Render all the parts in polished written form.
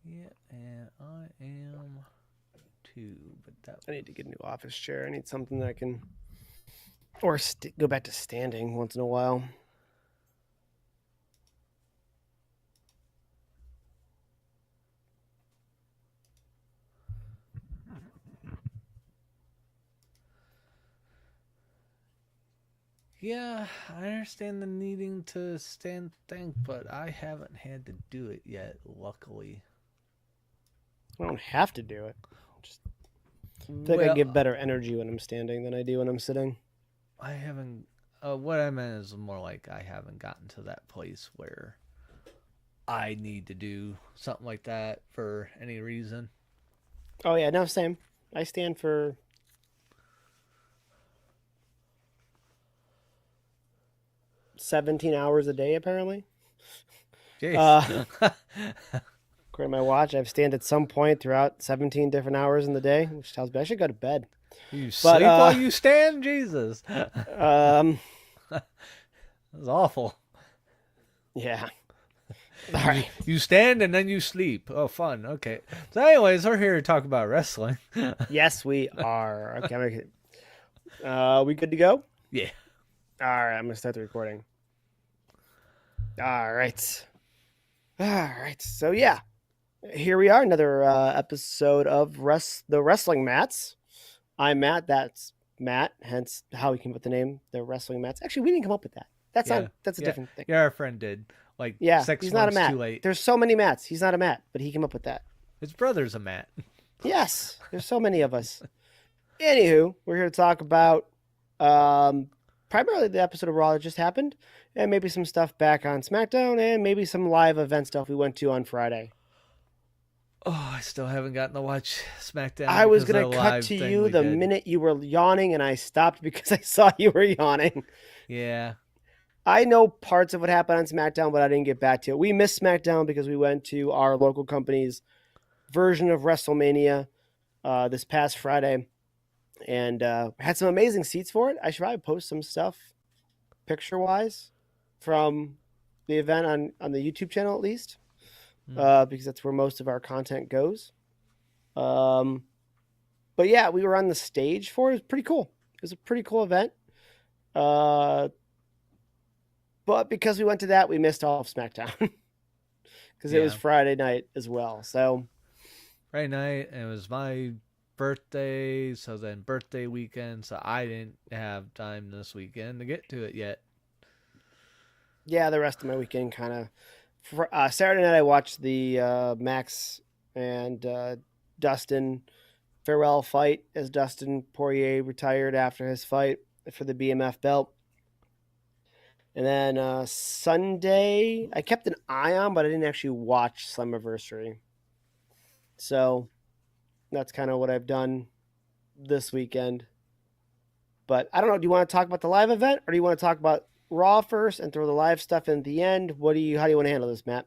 Yeah, and I am too, but that I need to get a new office chair. I need something that I can, or go back to standing once in a while. yeah, I understand the needing to stand thing, but I haven't had to do it yet, luckily. I don't have to do it. Just feel like I give Well, better energy when I'm standing than I do when I'm sitting. I haven't. What I meant is more like I haven't gotten to that place where I need to do something like that for any reason. Oh yeah, no, same. I stand for 17 hours a day apparently. Jeez. Uh, according to my watch, I've stand at some point throughout 17 different hours in the day, which tells me I should go to bed. You But sleep while you stand? Jesus. um, That's awful. yeah. All You right. you stand and then you sleep. Oh, fun. Okay. So, anyways, we're here to talk about wrestling. Yes, we are. Okay. We good to go? Yeah. All right. I'm gonna start the recording. All right. All right. So yeah, here we are, another episode of the Wrestling Mats. I'm Matt. That's Matt. Hence how we came up with the name, the Wrestling Mats. Actually, we didn't come up with that. That's not. Yeah. That's a Yeah. different thing. Yeah, our friend did. Like Yeah, six he's not a months Matt. too late. There's so many Mats. He's not a Matt, but he came up with that. His brother's a Matt. Yes, there's so many of us. Anywho, we're here to talk about um, primarily the episode of Raw that just happened, and maybe some stuff back on SmackDown, and maybe some live event stuff we went to on Friday. Oh, I still haven't gotten to watch SmackDown I was because of gonna the cut live to thing you we the did. minute you were yawning, and I stopped because I saw you were yawning. Yeah. I know parts of what happened on SmackDown, but I didn't get back to it. We missed SmackDown because we went to our local company's version of WrestleMania this past Friday, and had some amazing seats for it. I should probably post some stuff picture wise from the event on the YouTube channel at least, Hmm. because that's where most of our content goes. Um, but yeah, we were on the stage for it. It was pretty cool. It was a pretty cool event. Uh, but because we went to that, we missed all of SmackDown because it was Yeah. Friday night as well. So Friday night, and it was my birthday, so then birthday weekend, so I didn't have time this weekend to get to it yet. yeah, the rest of my weekend kind of. Saturday night, I watched the Max and Dustin farewell fight as Dustin Poirier retired after his fight for the BMF belt. And then Sunday, I kept an eye on, but I didn't actually watch Slammiversary. So that's kind of what I've done this weekend. But I don't know. Do you want to talk about the live event, or do you want to talk about Raw first and throw the live stuff in at the end? How do you want to handle this, Matt?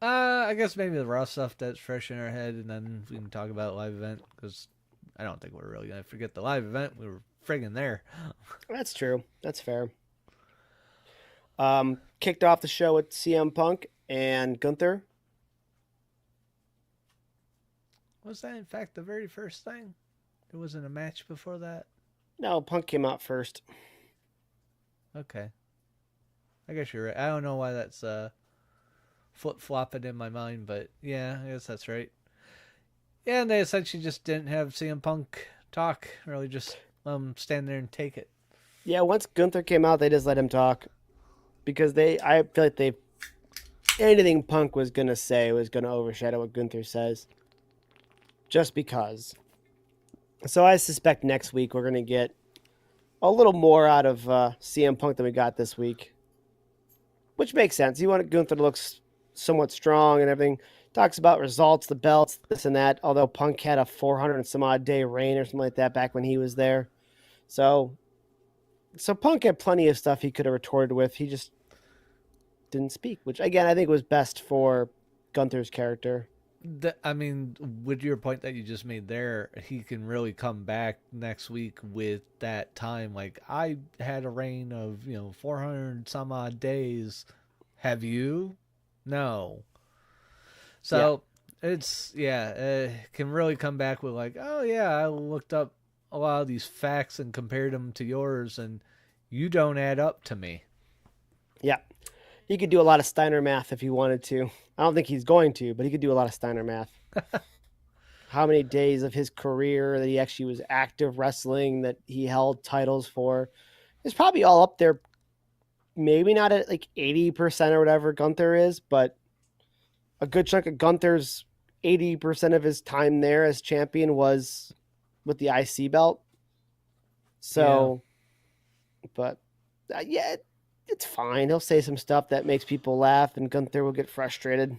I guess maybe the raw stuff that's fresh in our head, and then we can talk about live event because I don't think we're really gonna forget the live event. We were friggin' there. That's true. That's fair. Kicked off the show with CM Punk and Gunther. Was that in fact the very first thing? There wasn't a match before that. No, Punk came out first. Okay, I guess you're right. I don't know why that's flip flopping in my mind, but yeah, I guess that's right. Yeah, and they essentially just didn't have CM Punk talk, really just stand there and take it. Yeah, once Gunther came out, they just let him talk because I feel like anything Punk was gonna say was gonna overshadow what Gunther says, just because. So I suspect next week we're gonna get a little more out of CM Punk than we got this week, which makes sense. You want Gunther to look somewhat strong and everything. Talks about results, the belts, this and that. Although Punk had a 400 and some odd day reign or something like that back when he was there, so Punk had plenty of stuff he could have retorted with. He just didn't speak, which again I think was best for Gunther's character. I mean, with your point that you just made there, he can really come back next week with that time. Like, I had a reign of, 400 some odd days. Have you? No. Yeah, So it's can really come back with like, oh yeah, I looked up a lot of these facts and compared them to yours, and you don't add up to me. Yeah. He could do a lot of Steiner math if he wanted to. I don't think he's going to, but he could do a lot of Steiner math. How many days of his career that he actually was active wrestling, that he held titles for. It's probably all up there. Maybe not at like 80% or whatever Gunther is, but a good chunk of Gunther's 80% of his time there as champion was with the IC belt. So, but yeah, it's fine. He'll say some stuff that makes people laugh, and Gunther will get frustrated.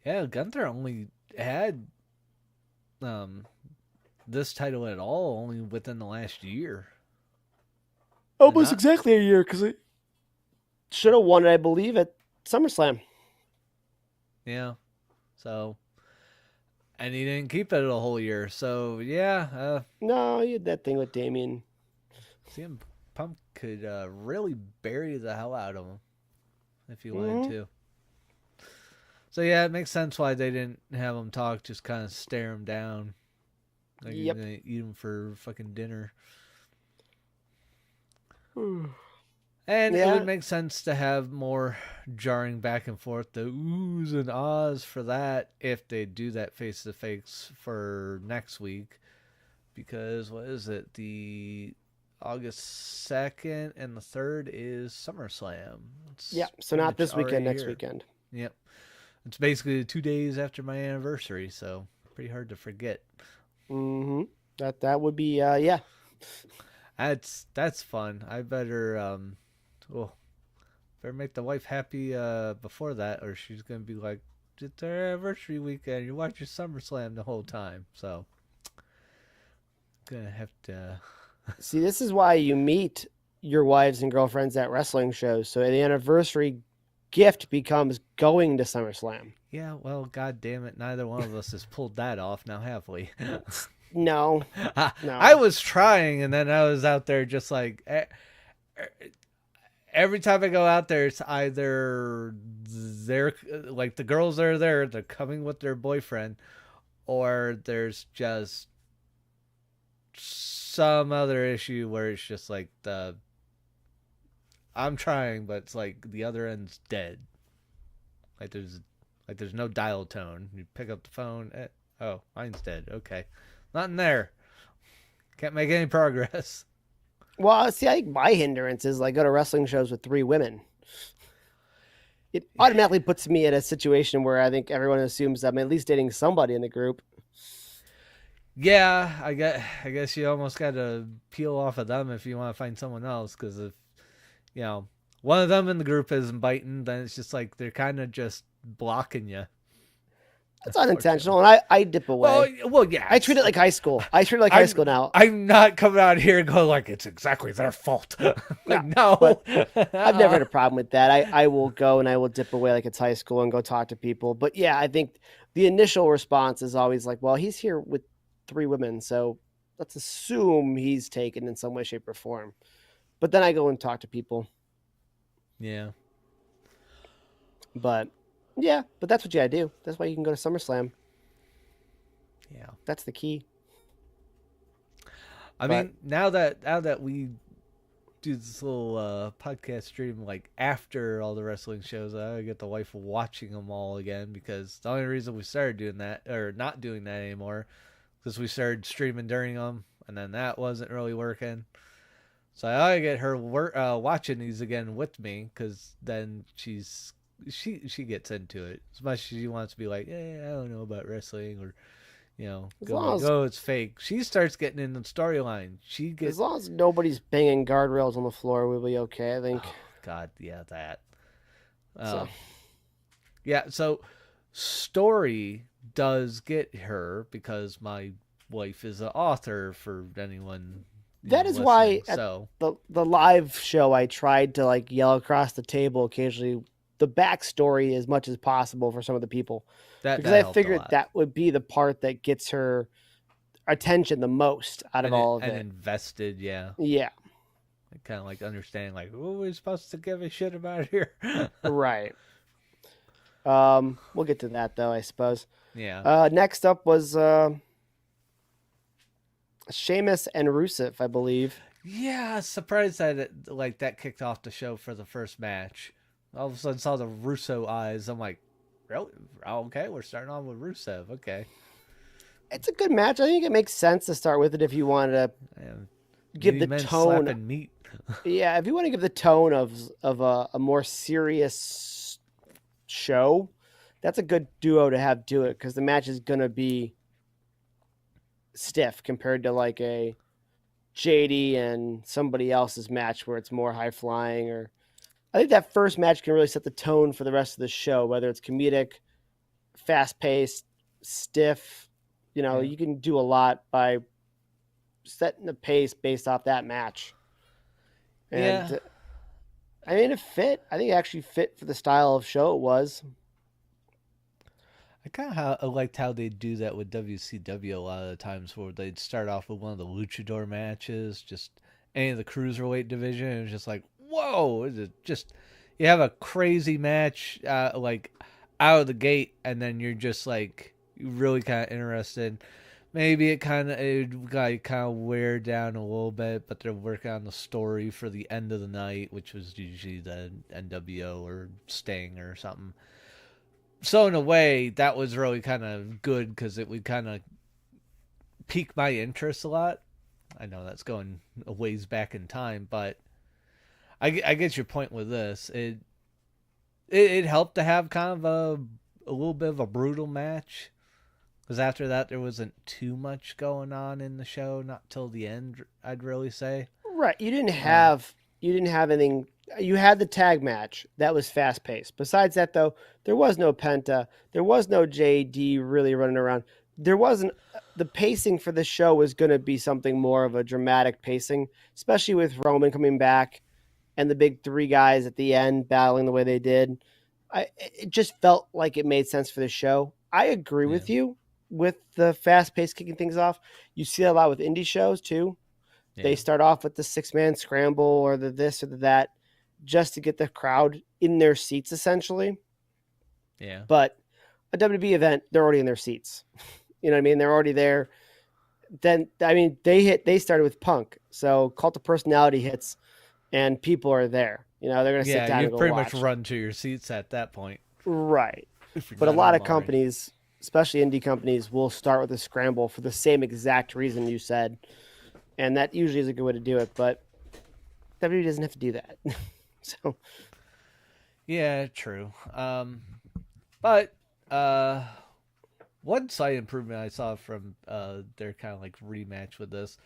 Yeah, Gunther only had um this title at all only within the last year. Almost Not, exactly a year, because it should have won it, I believe, at SummerSlam. yeah. So, and he didn't keep it a whole year. So yeah, No, he had that thing with Damien. CM Punk could really bury the hell out of him if he wanted to. So yeah, it makes sense why they didn't have him talk. Just kind of stare him down, like you're gonna eat him for fucking dinner. And it would make sense to have more jarring back and forth, the oohs and ahs for that, if they do that face to face for next week. Because what is it? The August 2nd and the 3rd is SummerSlam. So not this weekend, next weekend. Yep. It's basically 2 days after my anniversary, so pretty hard to forget. Mm-hmm. That would be yeah. That's fun. I better better make the wife happy before that, or she's gonna be like, it's our anniversary weekend. You watch your SummerSlam the whole time, so gonna have to. See, this is why you meet your wives and girlfriends at wrestling shows. So the anniversary gift becomes going to SummerSlam. Yeah, well, god damn it, neither one of us has pulled that off now, have we? No. I was trying, and then I was out there just like every time I go out there, it's either they're like the girls are there, they're coming with their boyfriend, or there's just some other issue where it's just like I'm trying, but it's like the other end's dead. Like there's no dial tone. You pick up the phone. Oh, mine's dead. Okay, not in there. Can't make any progress. Well, see, I think my hindrance is like go to wrestling shows with 3 women. It automatically puts me in a situation where I think everyone assumes I'm at least dating somebody in the group. Yeah, I guess you almost got to peel off of them if you want to find someone else, because if one of them in the group isn't biting, then it's just like they're kind of just blocking you. It's unintentional, and I dip away. Well, yeah. I treat it like high school. I treat it like high school now. I'm not coming out here and going like it's exactly their fault. No. I've never had a problem with that. I will go and I will dip away like it's high school and go talk to people. But yeah, I think the initial response is always like, well, he's here with 3 women, so let's assume he's taken in some way, shape, or form. But then I go and talk to people. Yeah. But that's what you gotta do. That's why you can go to SummerSlam. Yeah. That's the key. I mean, now that we do this little podcast stream like after all the wrestling shows, I get the wife watching them all again, because the only reason we started doing that, or not doing that anymore, because we started streaming during them, and then that wasn't really working. So I ought to get her watching these again with me, because then she gets into it as much as she wants to be like, I don't know about wrestling, or it's fake. She starts getting in the storyline. As long as nobody's banging guardrails on the floor, we'll be okay, I think. Oh, God, yeah, that. Yeah, so story does get her, because my wife is an author, for anyone. That is why at the live show I tried to like yell across the table occasionally the backstory as much as possible for some of the people. Because I figured that would be the part that gets her attention the most out of all of it. And invested, yeah. Yeah. Kind of like understanding, like, what are we supposed to give a shit about here? Right. We'll get to that though, I suppose. Yeah. Next up was Sheamus and Rusev, I believe. Yeah, surprised that that kicked off the show for the first match. All of a sudden saw the Russo eyes. I'm like, really? Okay, we're starting on with Rusev. Okay. It's a good match. I think it makes sense to start with it if you wanted to And give meaty the men tone. slapping meat. Yeah, if you want to give the tone of a more serious show, that's a good duo to have do it because the match is gonna be stiff compared to like a JD and somebody else's match where it's more high flying. Or I think that first match can really set the tone for the rest of the show, whether it's comedic, fast paced, stiff. You know, Yeah. you can do a lot by setting the pace based off that match. Yeah. And I mean, it fit. I think it actually fit for the style of show it was. I kind of liked how they do that with WCW a lot of the times, where they'd start off with one of the luchador matches, just any of the cruiserweight division, and it's just like, whoa! It's just you have a crazy match, out of the gate, and then you're just like really kind of interested. Maybe it got kind of wear down a little bit, but they're working on the story for the end of the night, which was usually the NWO or Sting or something. So in a way, that was really kind of good because it would kind of pique my interest a lot. I know that's going a ways back in time, but I get your point with this. It helped to have kind of a little bit of a brutal match because after that there wasn't too much going on in the show, not till the end. I'd really say. Right. Um, You didn't have anything. You had the tag match that was fast paced. Besides that, though, there was no Penta. There was no JD really running around. There wasn't. The pacing for the show was going to be something more of a dramatic pacing, especially with Roman coming back and the big three guys at the end battling the way they did. It just felt like it made sense for the show. I agree yeah, with you with the fast paced kicking things off. You see that a lot with indie shows too. They yeah, start off with the 6-man scramble or the this or the that just to get the crowd in their seats essentially. yeah, But a WWE event, they're already in their seats. You know what I mean? They're already there. Then I mean they started with Punk. So Cult of Personality hits and people are there. You know, they're gonna sit yeah. down You and go pretty much watch. run to your seats at that point Right. if you're But a not lot home of already. companies, especially indie companies, will start with a scramble for the same exact reason you said. And that usually is a good way to do it, but WWE doesn't have to do that. So Yeah, true. But uh, one slight improvement I saw from their kind of like rematch with this,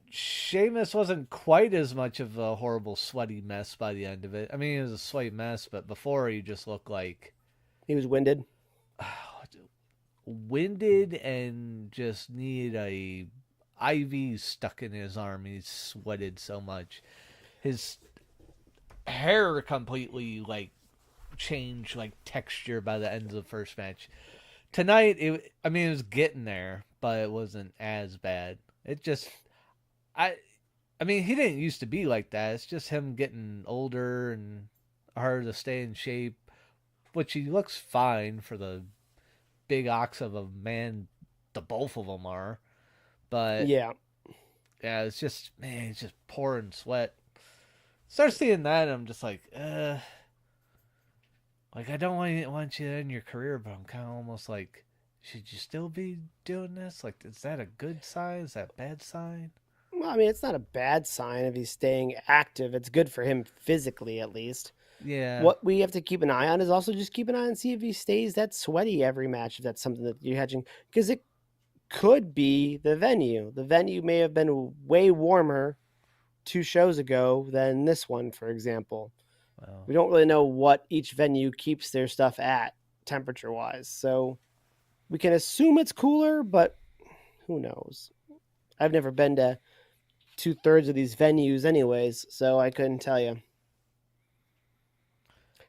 Sheamus wasn't quite as much of a horrible sweaty mess by the end of it. I mean, it was a sweaty mess, but before he just looked like he was winded. winded and just needed a IV stuck in his arm. He sweated so much. His hair completely like changed like texture by the end of the first match. Tonight, I mean, it was getting there, but it wasn't as bad. It just, I, I mean, he didn't used to be like that. It's just him getting older and harder to stay in shape, which he looks fine for the big ox of a man. The both of them are, but Yeah. yeah, it's just man, he's just pouring sweat. Start seeing that, and I'm just like I don't want you to end your career, but I'm kind of almost like, should you still be doing this? Like, is that a good sign? Is that a bad sign? Well, I mean, it's not a bad sign if he's staying active. It's good for him physically, at least. Yeah, What we have to keep an eye on is also just keep an eye and see if he stays that sweaty every match, if that's something that you're hedging. Because it could be the venue. The venue may have been way warmer 2 shows ago than this one, for example. well, We don't really know what each venue keeps their stuff at temperature wise. So we can assume it's cooler, but who knows? I've never been to 2/3 of these venues, anyways, so I couldn't tell you.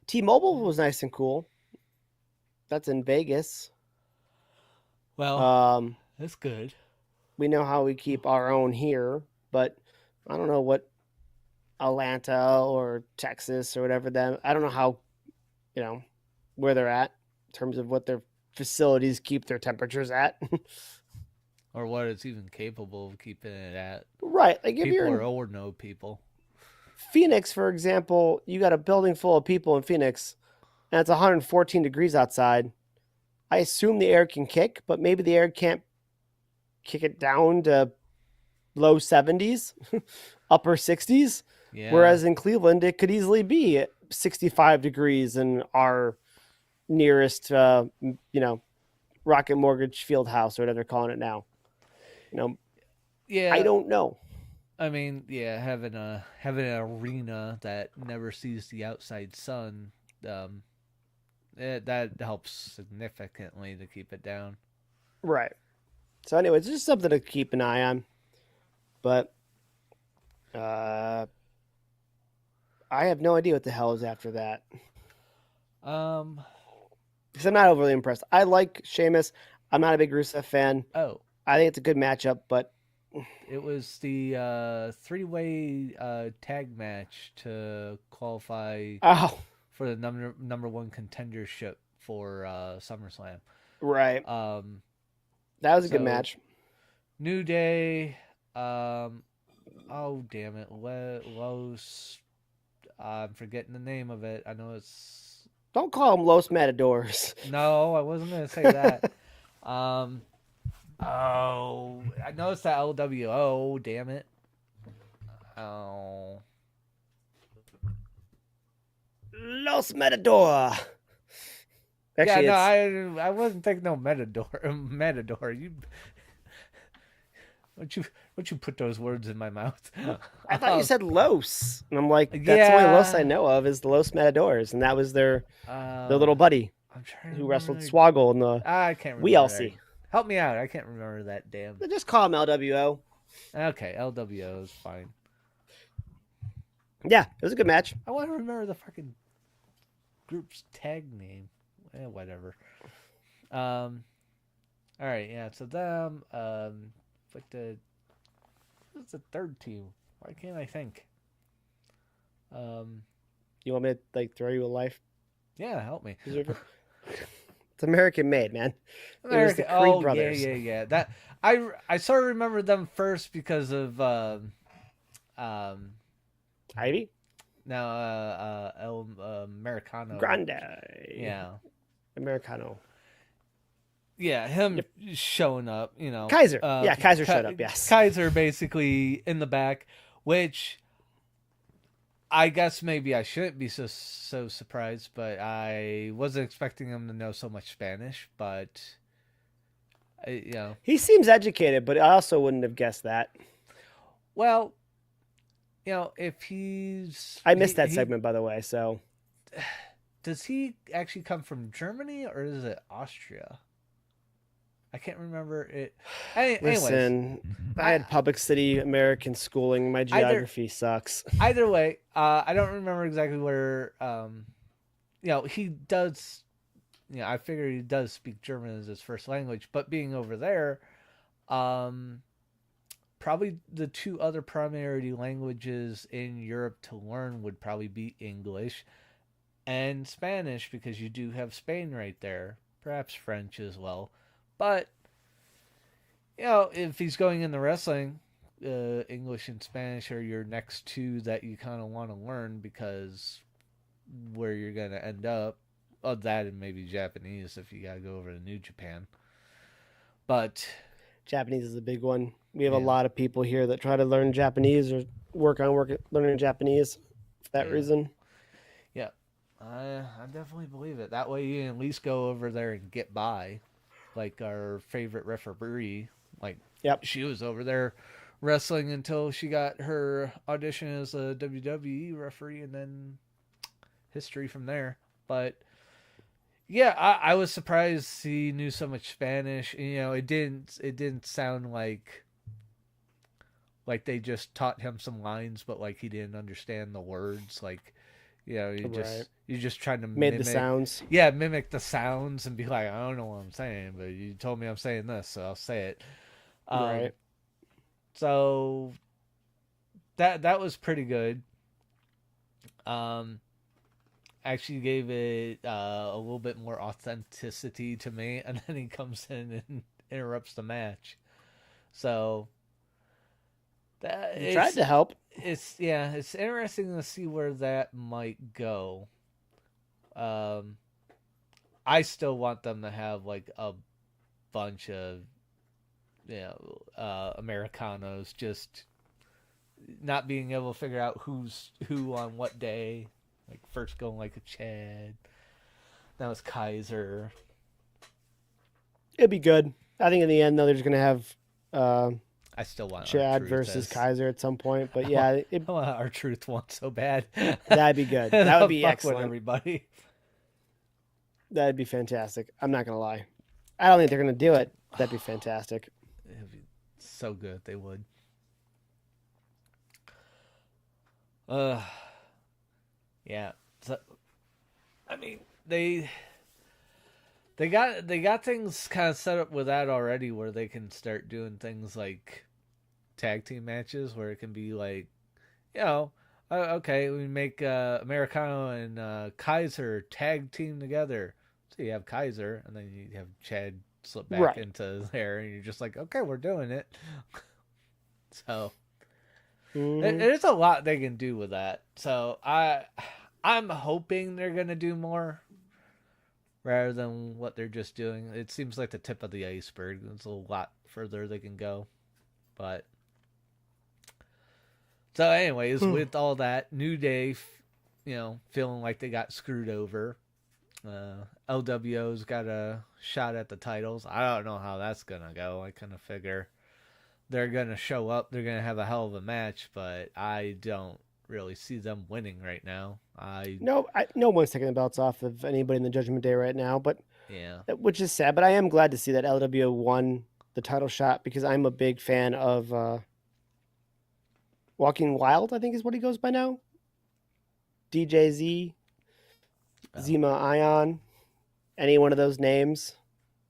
T-Mobile was nice and cool. That's in Vegas. well, Um, that's good. we know how we keep our own here, but I don't know what Atlanta or Texas or whatever them. I don't know how, you know. where they're at in terms of what their facilities keep their temperatures at. Or what it's even capable of keeping it at. Right. Like if People you're are in or no people. Phoenix, for example, you got a building full of people in Phoenix and it's 114 degrees outside. I assume the air can kick, but maybe the air can't kick it down to low 70s, upper 60s. Yeah. Whereas in Cleveland, it could easily be 65 degrees in our nearest, Rocket Mortgage Field House or whatever they're calling it now. You know, I Yeah. don't know. I mean, yeah, having an arena that never sees the outside sun, that helps significantly to keep it down. Right. So, anyway, it's just something to keep an eye on. But uh, I have no idea what the hell is after that. Um. Because I'm not overly impressed. I like Sheamus. I'm not a big Rusev fan. Oh, I think it's a good matchup, but it was the three-way tag match to qualify oh, for the number one contendership for SummerSlam. right. Um. That was a good So match. New Day. Oh damn it, Los. I'm forgetting the name of it. I know it's Don't call them Los Matadors. no. I wasn't gonna say that. Um. Oh, I know it's the LWO. Damn it. Oh. Los Matador. Yeah, Actually, no, it's. I wasn't thinking no Matador. Matador, you. What you put those words in my mouth? I thought you said Los, and I'm like, that's the only Los I Yeah. know of is the Los Matadors, and that was their Uh, little buddy I'm trying to who wrestled remember. Swoggle in the I can't remember that. WLC. Help me out. I can't remember that damn. They just call him LWO. Okay, LWO is fine. Yeah, it was a good match. I want to remember the fucking group's tag name. Whatever. Um. All right. Yeah. So them. Like what's the third team? Why can't I think? Um. You want me to like throw you a life Yeah. Help me. preserver? It's American made, man. It was the America. Creed Oh brothers. yeah. That I sort of remember them first because of um Ivy? now El Americano. Grande. Yeah. Americano. Yeah, him Yep. showing up, Kaiser. Yeah, Kaiser showed up, yes. Kaiser basically in the back, which I guess maybe I shouldn't be so surprised, but I wasn't expecting him to know so much Spanish. But He seems educated, but I also wouldn't have guessed that. well, if he's I missed that he segment, by the way, so. does he actually come from Germany or is it Austria? I can't remember it. Anyways, Listen, I had public city American schooling. My geography sucks. Either way, I don't remember exactly where. He does. I figure he does speak German as his first language, but being over there, probably the two other primary languages in Europe to learn would probably be English and Spanish because you do have Spain right there. Perhaps French as well. But, if he's going into wrestling, English and Spanish are your next two that you kind of want to learn because where you're going to end up. Oh, that and maybe Japanese if you got to go over to New Japan. But Japanese is a big one. We have a Yeah. lot of people here that try to learn Japanese or work on learning Japanese for that reason. Yeah, I definitely believe it. That way you can at least go over there and get by. Like our favorite referee, like Yep. she was over there wrestling until she got her audition as a WWE referee, and then history from there. But yeah, I was surprised he knew so much Spanish. It didn't sound like they just taught him some lines, but like he didn't understand the words. Like you just trying to Made mimic, the sounds. yeah, mimic the sounds and be like, I don't know what I'm saying, but you told me I'm saying this, so I'll say it. Right. So that was pretty good. actually gave it a little bit more authenticity to me, and then he comes in and interrupts the match. So that He tried to help. it's interesting to see where that might go. Um, I still want them to have like a bunch of Americanos just not being able to figure out who's who on what day. Like first going like a Chad, now it's Kaiser. It'd be good. I think in the end, though, they're just gonna have I still want Chad R-Truth versus as Kaiser at some point. But yeah, I want R-Truth one so bad. that'd be good. That would be Fuck excellent. with everybody. That'd be fantastic. I'm not gonna lie. I don't think they're gonna do it. That'd be fantastic. It'd be so good if they would. Uh, yeah. So, I mean, they got things kind of set up with that already, where they can start doing things like tag team matches, where it can be like, okay, we make Americano and Kaiser tag team together. So you have Kaiser, and then you have Chad slip back into there, and you're just like, okay, we're doing it. So there's a lot they can do with that. So I'm hoping they're gonna do more rather than what they're just doing. It seems like the tip of the iceberg. There's a lot further they can go, but. So, anyways, with all that, New Day, feeling like they got screwed over. LWO's got a shot at the titles. I don't know how that's gonna go. I kind of figure they're gonna show up. They're gonna have a hell of a match, but I don't really see them winning right now. No one's taking the belts off of anybody in the Judgment Day right now, but yeah, which is sad. But I am glad to see that LWO won the title shot because I'm a big fan of Walking Wild. I think is what he goes by now. DJZ, Zima Ion, any one of those names.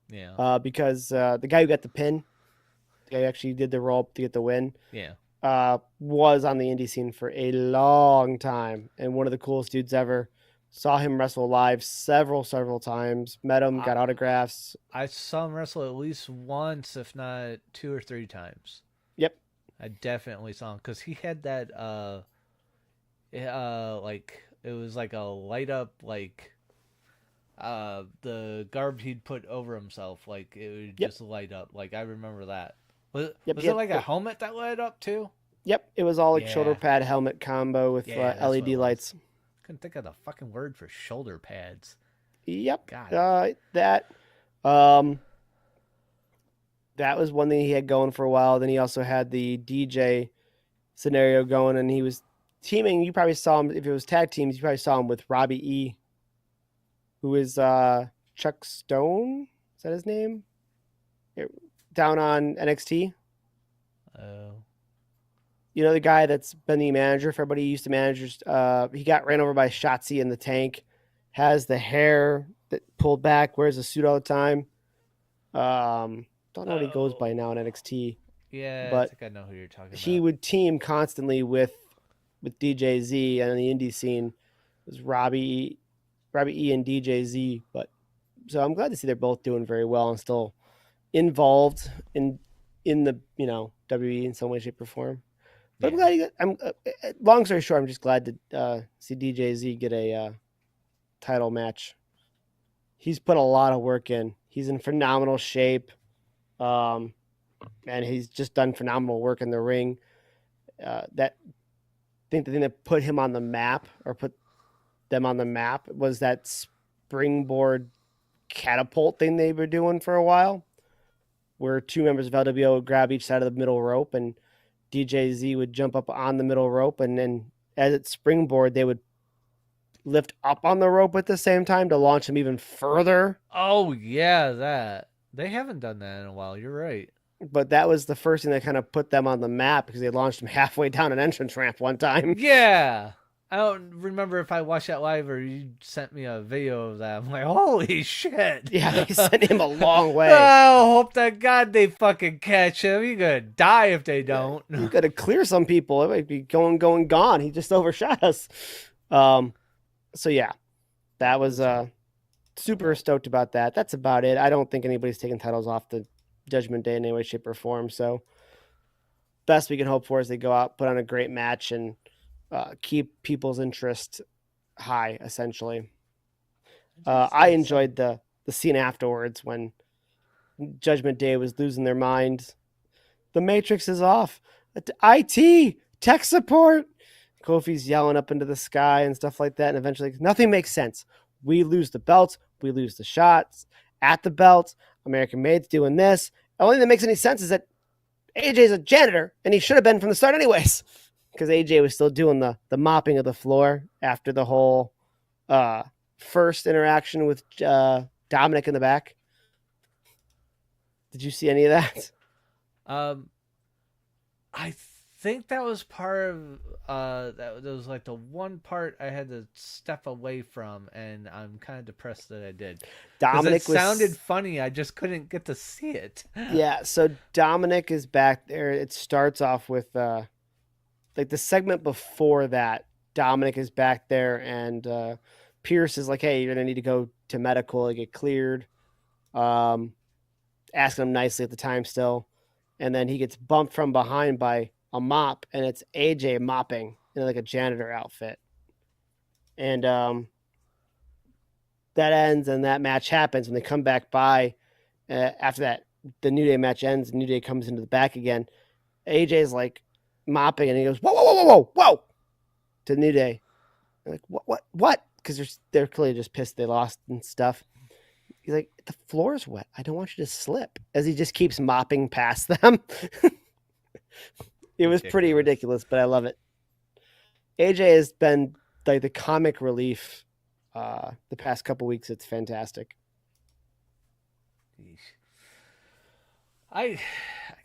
Yeah. Because the guy who got the pin, the guy who actually did the roll up to get the win. Yeah. Was on the indie scene for a long time and one of the coolest dudes ever. Saw him wrestle live several times. Met him, got autographs. I saw him wrestle at least once, if not 2 or 3 times. Yep. I definitely saw him because he had that like it was like a light up like the garb he'd put over himself, like it would just light up. Like I remember that. Was it like a helmet that light up too? Yep, it was all like shoulder pad helmet combo with LED lights. Couldn't think of the fucking word for shoulder pads. Yep. God. That was one thing he had going for a while. Then he also had the DJ scenario going, and he was teaming. You probably saw him if it was tag teams. You probably saw him with Robbie E, who is Chuck Stone. Is that his name? Down on NXT. Oh. You know the guy that's been the manager for everybody. He used to manage. He got ran over by Shotzi in the tank. Has the hair that pulled back. Wears a suit all the time. Don't know what he goes by now in NXT. Yeah, but I think I know who you're talking about. He would team constantly with DJZ, and in the indie scene it was Robbie E and DJZ. But so I'm glad to see they're both doing very well and still involved in the WWE in some way, shape, or form. But I'm glad long story short, I'm just glad to see DJZ get a title match. He's put a lot of work in. He's in phenomenal shape, and he's just done phenomenal work in the ring. The thing that put him on the map or put them on the map was that springboard catapult thing they were doing for a while, where 2 members of LWO would grab each side of the middle rope and DJZ would jump up on the middle rope, and then as it springboard, they would lift up on the rope at the same time to launch him even further. Oh, yeah, that. They haven't done that in a while. You're right. But that was the first thing that kind of put them on the map because they launched him halfway down an entrance ramp one time. Yeah. I don't remember if I watched that live or you sent me a video of that. I'm like, holy shit. Yeah, they sent him a long way. Oh, hope to God they fucking catch him. You're going to die if they don't. You got to clear some people. It might be gone. He just overshot us. So, yeah. that was super stoked about that. That's about it. I don't think anybody's taking titles off the Judgment Day in any way, shape, or form. So best we can hope for is they go out, put on a great match, and keep people's interest high. Essentially, I enjoyed the scene afterwards when Judgment Day was losing their mind. The Matrix is off. IT tech support. Kofi's yelling up into the sky and stuff like that, and eventually nothing makes sense. We lose the belts. We lose the shots at the belts. American Made's doing this. The only thing that makes any sense is that AJ's a janitor, and he should have been from the start anyways, because AJ was still doing the mopping of the floor after the whole first interaction with Dominic in the back. Did you see any of that? I think that was part of that was like the one part I had to step away from, and I'm kind of depressed that I did. Dominic sounded funny. I just couldn't get to see it. Yeah, so Dominic is back there. It starts off with like the segment before that. Dominic is back there, and Pierce is like, "Hey, you're gonna need to go to medical and get cleared." Asking him nicely at the time still, and then he gets bumped from behind by a mop, and it's AJ mopping in like a janitor outfit, and that ends, and that match happens. When they come back by after that, the New Day match ends. New Day comes into the back again. AJ's like mopping, and he goes, "Whoa, whoa, whoa, whoa, whoa!" to New Day. They're like, what? Because they're clearly just pissed they lost and stuff. He's like, "The floor's wet. I don't want you to slip." As he just keeps mopping past them. It was pretty ridiculous, but I love it. AJ has been like the comic relief the past couple weeks. It's fantastic. I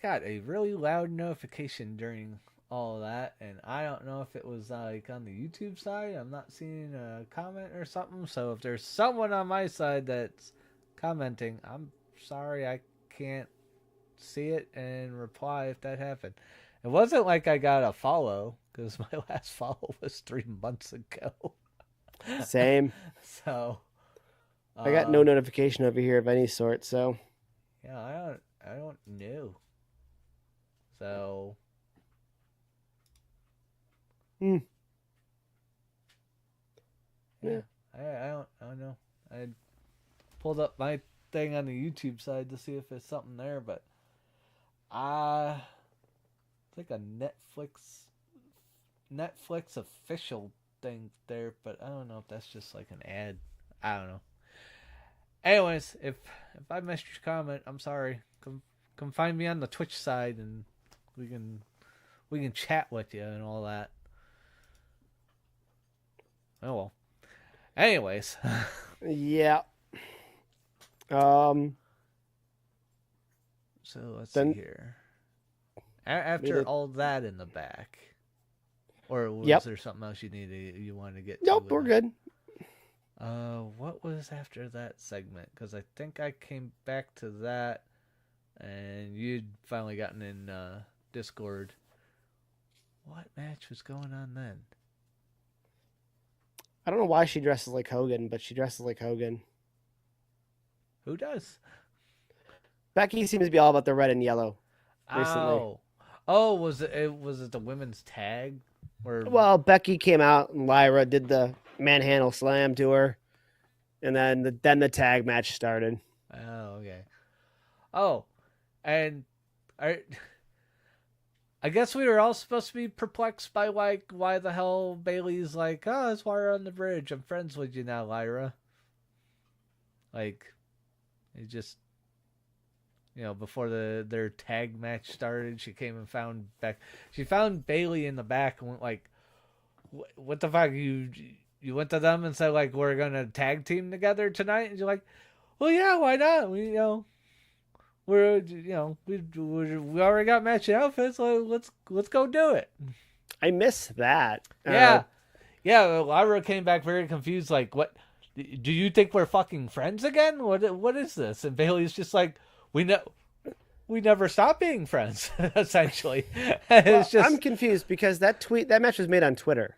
got a really loud notification during all of that, and I don't know if it was like on the YouTube side. I'm not seeing a comment or something. So if there's someone on my side that's commenting, I'm sorry I can't see it and reply if that happened. It wasn't like I got a follow, because my last follow was 3 months ago. Same. So I got no notification over here of any sort. So yeah, I don't know. So yeah, I don't know. I pulled up my thing on the YouTube side to see if there's something there, but it's like a Netflix official thing there, but I don't know if that's just like an ad. I don't know. Anyways, if I missed your comment, I'm sorry. Come find me on the Twitch side, and we can chat with you and all that. Oh well. Anyways. Yeah. So let's see here. After all that in the back, or was there something else you wanted to get to? Nope, we're good. What was after that segment? Because I think I came back to that, and you'd finally gotten in Discord. What match was going on then? I don't know why she dresses like Hogan, but she dresses like Hogan. Who does? Becky seems to be all about the red and yellow recently. Oh, was it the women's tag? Well, Becky came out and Lyra did the manhandle slam to her, and then the tag match started. Oh, okay. Oh, and I guess we were all supposed to be perplexed by like why the hell Bailey's like, "Oh, that's why we're on the bridge. I'm friends with you now, Lyra." Like, it just, before their tag match started, she came and found She found Bailey in the back and went like, "What the fuck? You went to them and said like we're gonna tag team together tonight?" And you're like, "Well, yeah, why not? We we already got matching outfits. So let's go do it." I miss that. Yeah. Lyra came back very confused. Like, what? Do you think we're fucking friends again? What is this? And Bailey's just like, we never stopped being friends. Essentially, it's I'm confused because that match was made on Twitter.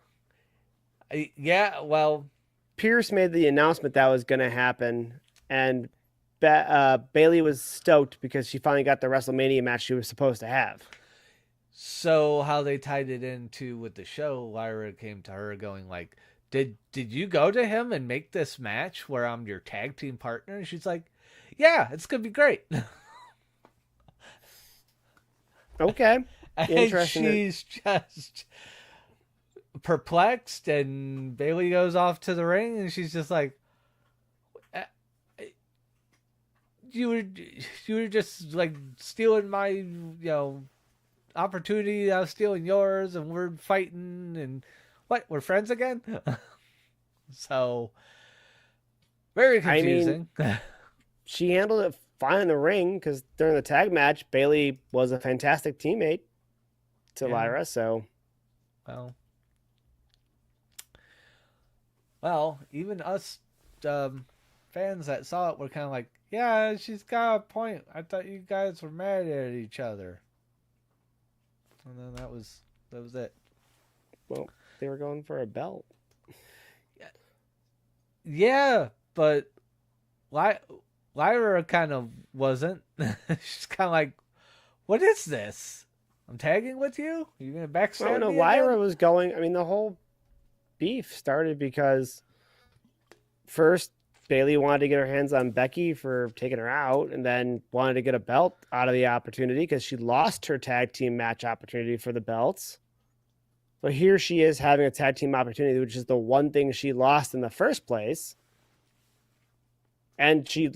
Yeah, well, Pierce made the announcement that was going to happen, and Bailey was stoked because she finally got the WrestleMania match she was supposed to have. So how they tied it into with the show, Lyra came to her going like, Did you go to him and make this match where I'm your tag team partner? And she's like, yeah, it's gonna be great. Okay, And interesting. she's just perplexed, and Bailey goes off to the ring, and she's just like, "Uh, you were you were just like stealing my opportunity. I was stealing yours, and we're fighting, and what, we're friends again." So very I mean, confusing. she handled it fine in the ring because during the tag match, Bailey was a fantastic teammate to Yeah. Lyra. So, well well, even us fans that saw it were kind of like, yeah, she's got a point. I thought you guys were mad at each other. And then that was it. well, they were going for a belt. Yeah, but Lyra kind of wasn't. She's kind of like, what is this? I'm tagging with you? Are you going to Well, backstab no, me Lyra again? was going. I mean, the whole beef started because first Bailey wanted to get her hands on Becky for taking her out, and then wanted to get a belt out of the opportunity because she lost her tag team match opportunity for the belts. So here she is having a tag team opportunity, which is the one thing she lost in the first place. And she,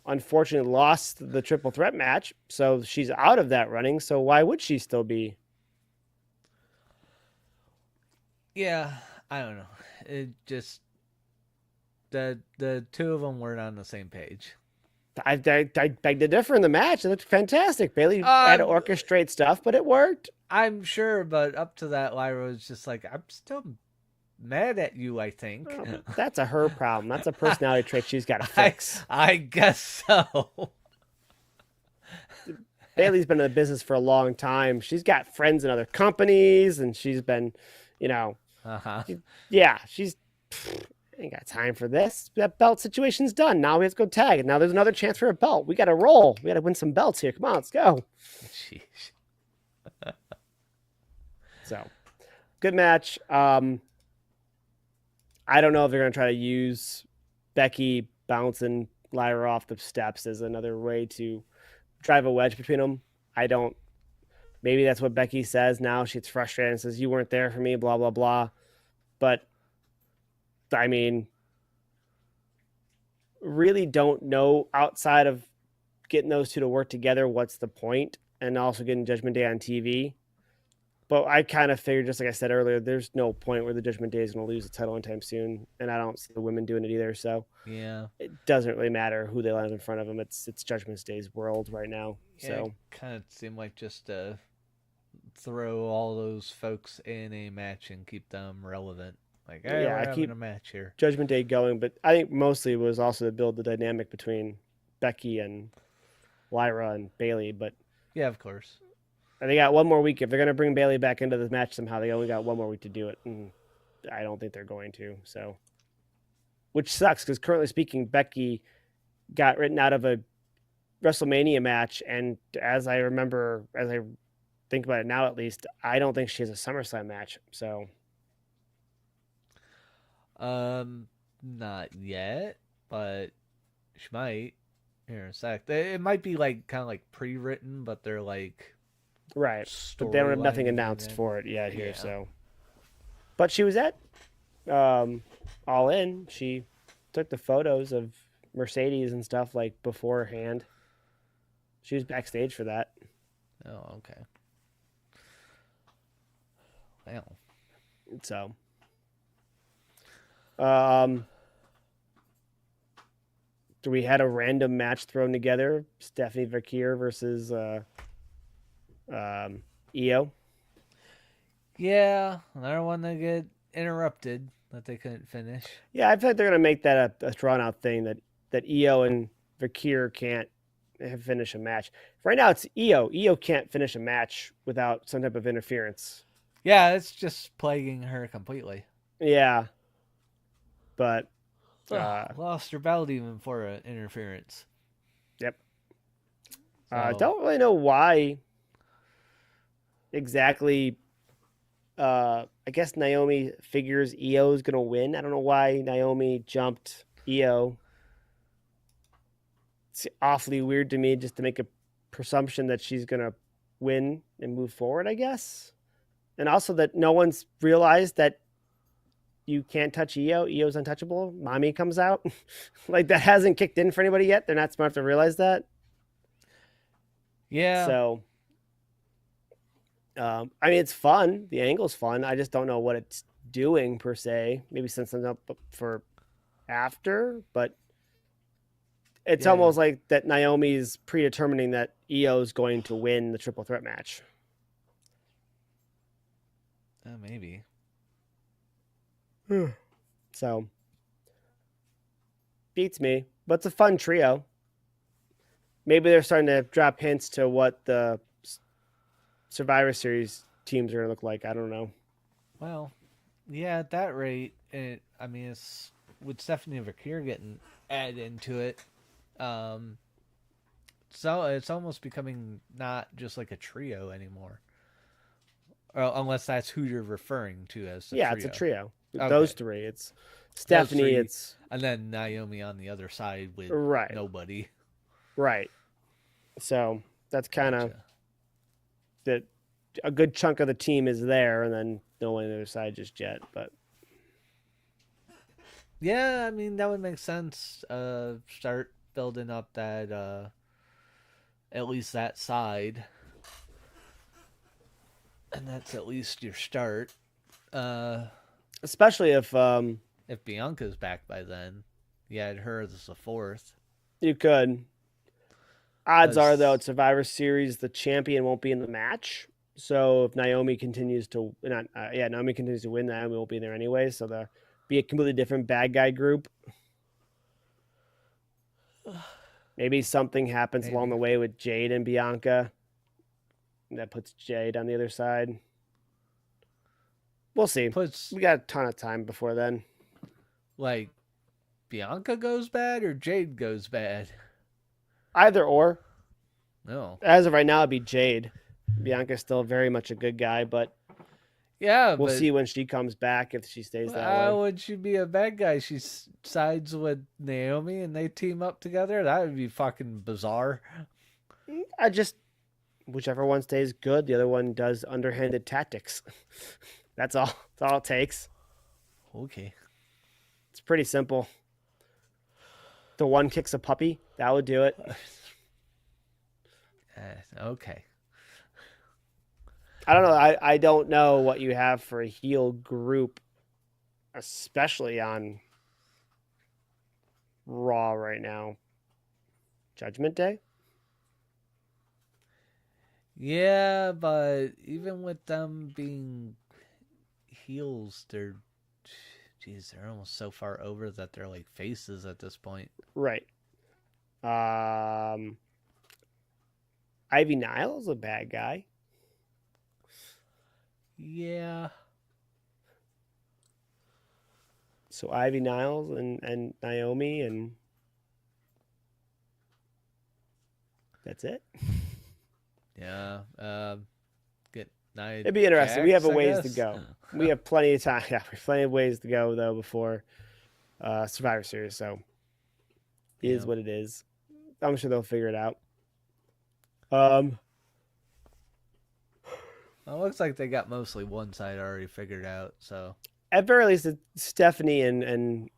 unfortunately lost the triple threat match. So she's out of that running. So why would she still be? Yeah, I don't know. It just the two of them weren't on the same page. I beg to differ in the match. It looked fantastic. Bailey had to Um, orchestrate stuff, but it worked. I'm sure, but up to that, Lyra was just like, I'm still mad at you, I think. Well, but that's a her problem. That's a personality trait she's got to I fix. I guess so. Bailey's been in the business for a long time. She's got friends in other companies, and she's been, you know, Uh-huh. yeah, she's ain't got time for this. That belt situation's done. Now we have to go tag. And now there's another chance for a belt. We got to roll. We got to win some belts here. Come on, let's go. Jeez. So, good match. I don't know if they're going to try to use Becky bouncing Lyra off the steps as another way to drive a wedge between them. I don't. Maybe that's what Becky says now. She's frustrated and says, "You weren't there for me," blah, blah, blah. But, I mean, really don't know outside of getting those two to work together what's the point, and also getting Judgment Day on TV. But I kind of figured, just like I said earlier, there's no point where the Judgment Day is going to lose the title anytime soon, and I don't see the women doing it either. So Yeah. it doesn't really matter who they land in front of them. It's Judgment Day's world right now. Yeah, it So kind of seemed like just throw all those folks in a match and keep them relevant. Like, hey, yeah, we're I having keep a match here. Judgment Day going, but I think mostly it was also to build the dynamic between Becky and Lyra and Bailey. But Yeah, of course. they got one more week. If they're going to bring Bailey back into the match somehow, they only got one more week to do it, and I don't think they're going to. So, which sucks because currently speaking, Becky got written out of a WrestleMania match, and as I remember, as I think about it now, at least, I don't think she has a SummerSlam match. So, Not yet, but she might here in a sec. It might be like kind of like pre-written, but they're like right, but they don't have nothing storylining announced it. for it yet here. Yeah. So, but she was at All In. She took the photos of Mercedes and stuff like beforehand. She was backstage for that. Oh, okay. Well, So, um, we had a random match thrown together: Stephanie Vakir versus Io. yeah, another one that get interrupted that they couldn't finish. Yeah, I feel like they're gonna make that a drawn out thing that Io and Vakir can't finish a match. Right now, it's Io. Io can't finish a match without some type of interference. Yeah, it's just plaguing her completely. Yeah, but Ugh, lost her belt even for an interference. yep. So Don't really know why exactly. I guess Naomi figures Io is gonna win. I don't know why Naomi jumped Io. It's awfully weird to me just to make a presumption that she's gonna win and move forward. I guess, and also that no one's realized that you can't touch Io. Io's untouchable. Mommy comes out. Like that hasn't kicked in for anybody yet. They're not smart enough to realize that. yeah, So, I mean, it's fun. The angle's fun. I just don't know what it's doing per se. Maybe send something up for after, but it's yeah, almost like that Naomi's predetermining that Io's going to win the triple threat match. maybe. So, beats me, but it's a fun trio. Maybe they're starting to drop hints to what the Survivor Series teams are going to look like. I don't know. Well, yeah, at that rate, I mean, it's with Stephanie Vakir getting added into it. Um, so it's almost becoming not just like a trio anymore. Well, unless that's who you're referring to as the Yeah, it's a trio. trio. Okay. Those three. It's Those Stephanie. three, It's and then Naomi on the other side with right, nobody. right. So that's kind of Gotcha. that. A good chunk of the team is there, and then no one on the other side just yet. But Yeah, I mean that would make sense. Start building up that at least that side, and that's at least your start. Uh, especially if Bianca's back by then, yeah, I'd her as a fourth. you could. Odds are though, Cause at Survivor Series, the champion won't be in the match. So if Naomi continues to not, Naomi continues to win, Naomi won't be there anyway. So there be a completely different bad guy group. Maybe something happens along maybe the way with Jade and Bianca that puts Jade on the other side. We'll see. puts We got a ton of time before then. like Bianca goes bad or Jade goes bad. Either or. No. As of right now, it'd be Jade. Bianca's still very much a good guy, but Yeah, we'll but see when she comes back if she stays that way. how would she be a bad guy? She sides with Naomi and they team up together. That would be fucking bizarre. I just whichever one stays good, the other one does underhanded tactics. That's all. That's all it takes. Okay. It's pretty simple. The one kicks a puppy, that would do it. Okay. I don't know. I don't know what you have for a heel group, especially on Raw right now. Judgment Day? Yeah, but even with them being heels, they're almost so far over that they're like faces at this point. Right. Ivy Niles a bad guy. Yeah. So Ivy Niles and Naomi and that's it. Yeah. Get Nia It'd be interesting. We have Jax, a I ways to guess. go. We have plenty of time. Yeah, we have plenty of ways to go though before Survivor Series. So it Yeah. is what it is. I'm sure they'll figure it out. Um, Well, it looks like they got mostly one side already figured out. So at very least, Stephanie and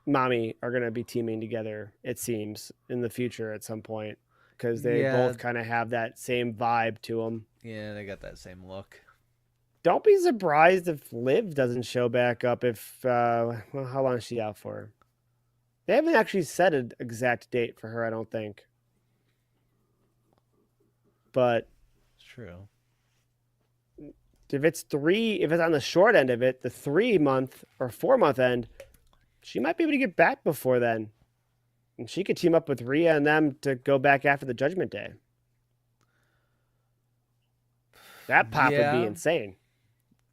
Mommy are going to be teaming together. It seems in the future at some point because they yeah, both kind of have that same vibe to them. yeah, they got that same look. Don't be surprised if Liv doesn't show back up. If well, how long is she out for? They haven't actually set an exact date for her, I don't think. But It's true. if it's on the short end of it, the 3 month or 4 month end, she might be able to get back before then. And she could team up with Rhea and them to go back after the Judgment Day. That pop would be Yeah. insane.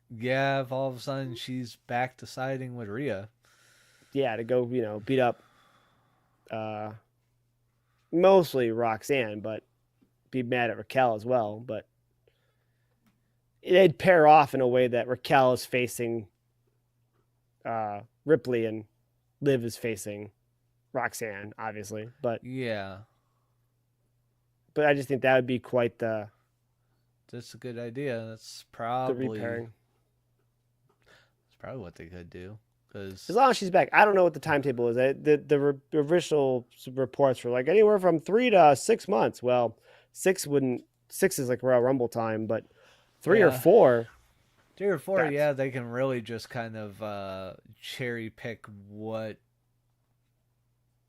yeah, if all of a sudden she's back to siding with Rhea. Yeah, to go, beat up uh mostly Roxanne, but be mad at Raquel as well. But they'd pair off in a way that Raquel is facing Ripley and Liv is facing Roxanne, obviously. Yeah, But I just think that would be quite that's a good idea. the repairing. That's probably what they could do. As Cause long as she's back, I don't know what the timetable is. The original reports were like anywhere from 3 to 6 months. Well, six is like Royal Rumble time, but 3 or yeah, 4, 3 or 4, that's yeah, they can really just kind of cherry pick what,